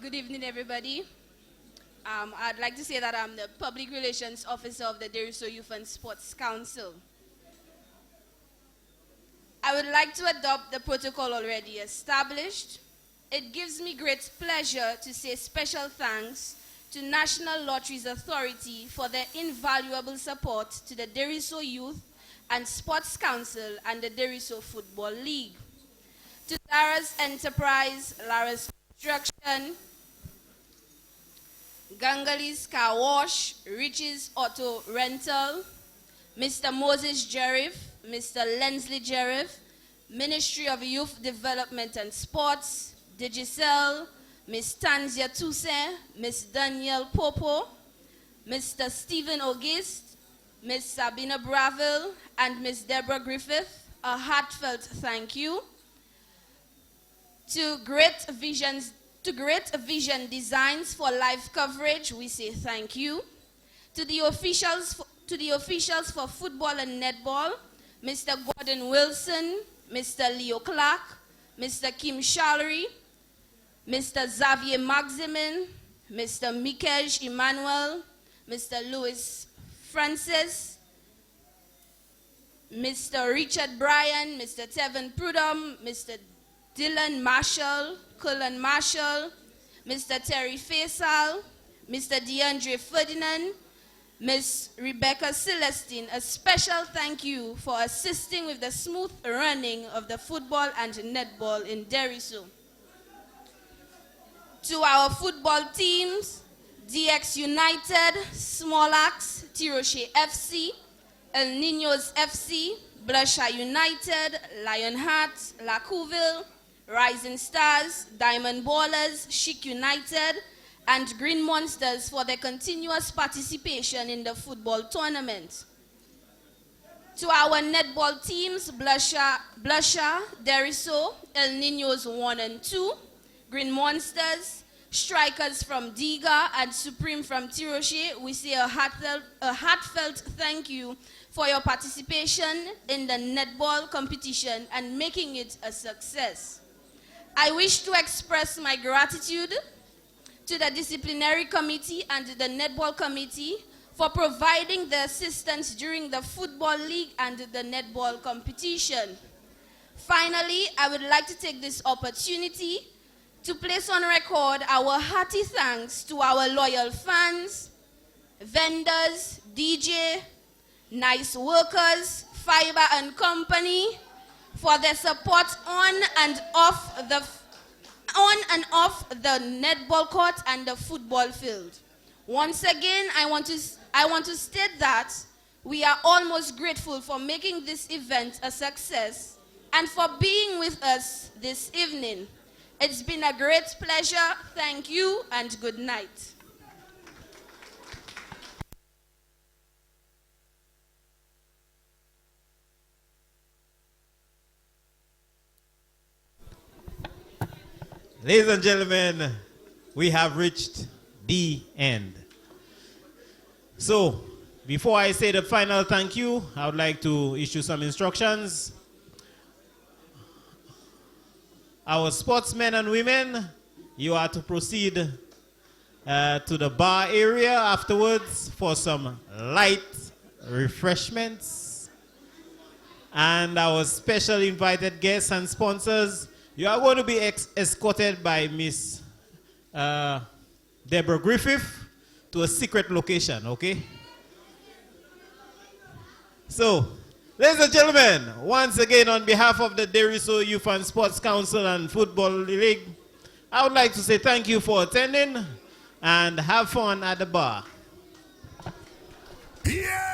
Good evening, everybody. I'd like to say that I'm the Public Relations Officer of the Desruisseaux Youth and Sports Council. I would like to adopt the protocol already established. It gives me great pleasure to say special thanks to National Lotteries Authority for their invaluable support to the Desruisseaux Youth and Sports Council and the Desruisseaux Football League. To Lara's Enterprise, Lara's Construction, Gangali's Car Wash, Rich's Auto Rental, Mr. Moses Jeriff, Mr. Lensley Jeriff, Ministry of Youth Development and Sports, Digicel, Ms. Tanzia Toussaint, Ms. Danielle Popo, Mr. Stephen Auguste, Ms. Sabina Braville, and Ms. Deborah Griffith, a heartfelt thank you. To Great Vision Designs for live coverage, we say thank you. To the officials for football and netball, Mr. Gordon Wilson, Mr. Leo Clark, Mr. Kim Shallery, Mr. Xavier Maximin, Mr. Mikej Emmanuel, Mr. Louis Francis, Mr. Richard Bryan, Mr. Tevin Prudhomme, Mr. Dylan Marshall, Cullen Marshall, Mr. Terry Faisal, Mr. DeAndre Ferdinand, Ms. Rebecca Celestine, a special thank you for assisting with the smooth running of the football and netball in Desruisseaux. To our football teams, DX United, Small Axe, Desruisseaux FC, El Niños FC, Blusher United, Lionheart, Lacouville, Rising Stars, Diamond Ballers, Chic United, and Green Monsters for their continuous participation in the football tournament. To our netball teams, Blusher, Desruisseaux, El Niños 1 and 2, Green Monsters, Strikers from Diga, and Supreme from Tiroche, we say a heartfelt thank you for your participation in the netball competition and making it a success. I wish to express my gratitude to the disciplinary committee and the netball committee for providing the assistance during the football league and the netball competition. Finally, I would like to take this opportunity to place on record our hearty thanks to our loyal fans, vendors, DJ, nice workers, Fiber and Company, for their support on and off the netball court and the football field. Once again, I want to state that we are almost grateful for making this event a success and for being with us this evening. It's been a great pleasure. Thank you and good night. Ladies and gentlemen, we have reached the end. So, before I say the final thank you, I would like to issue some instructions. Our sportsmen and women, you are to proceed to the bar area afterwards for some light refreshments. And our special invited guests and sponsors, you are going to be escorted by Miss Deborah Griffith to a secret location, okay? So, ladies and gentlemen, once again on behalf of the Desruisseaux Youth and Sports Council and Football League, I would like to say thank you for attending and have fun at the bar. Yeah!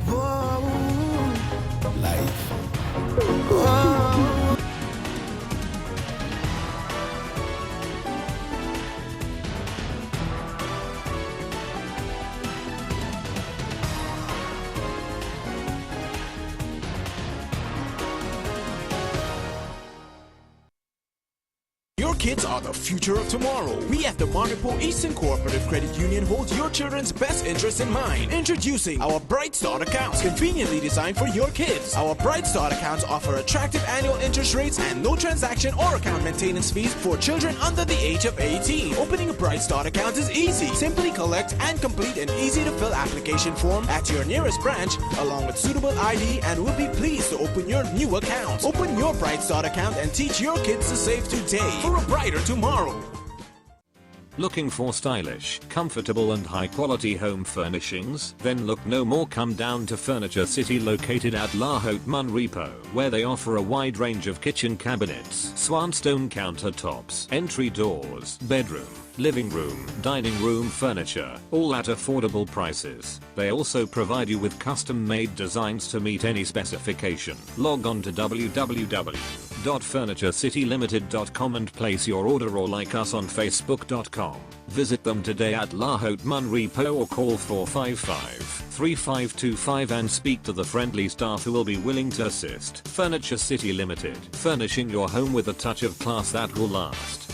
Whoa. Life. Whoa. Your kids are the future of tomorrow. We at the Maripo Eastern Cooperative Credit Union hold your children's best interests in mind. Introducing our Bright Start accounts, conveniently designed for your kids. Our Bright Start accounts offer attractive annual interest rates and no transaction or account maintenance fees for children under the age of 18. Opening a Bright Start account is easy. Simply collect and complete an easy-to-fill application form at your nearest branch along with suitable ID, and we'll be pleased to open your new account. Open your Bright Start account and teach your kids to save today for a brighter tomorrow. Looking for stylish, comfortable and high-quality home furnishings? Then look no more. Come down to Furniture City, located at La Haute Monrepo, where they offer a wide range of kitchen cabinets, swanstone countertops, entry doors, bedroom, living room, dining room furniture, all at affordable prices. They also provide you with custom-made designs to meet any specification. Log on to www.furniturcitylimited.com and place your order, or like us on facebook.com. Visit them today at La Haute Monrepo or call 455-3525 and speak to the friendly staff who will be willing to assist. Furniture City Limited, furnishing your home with a touch of class that will last.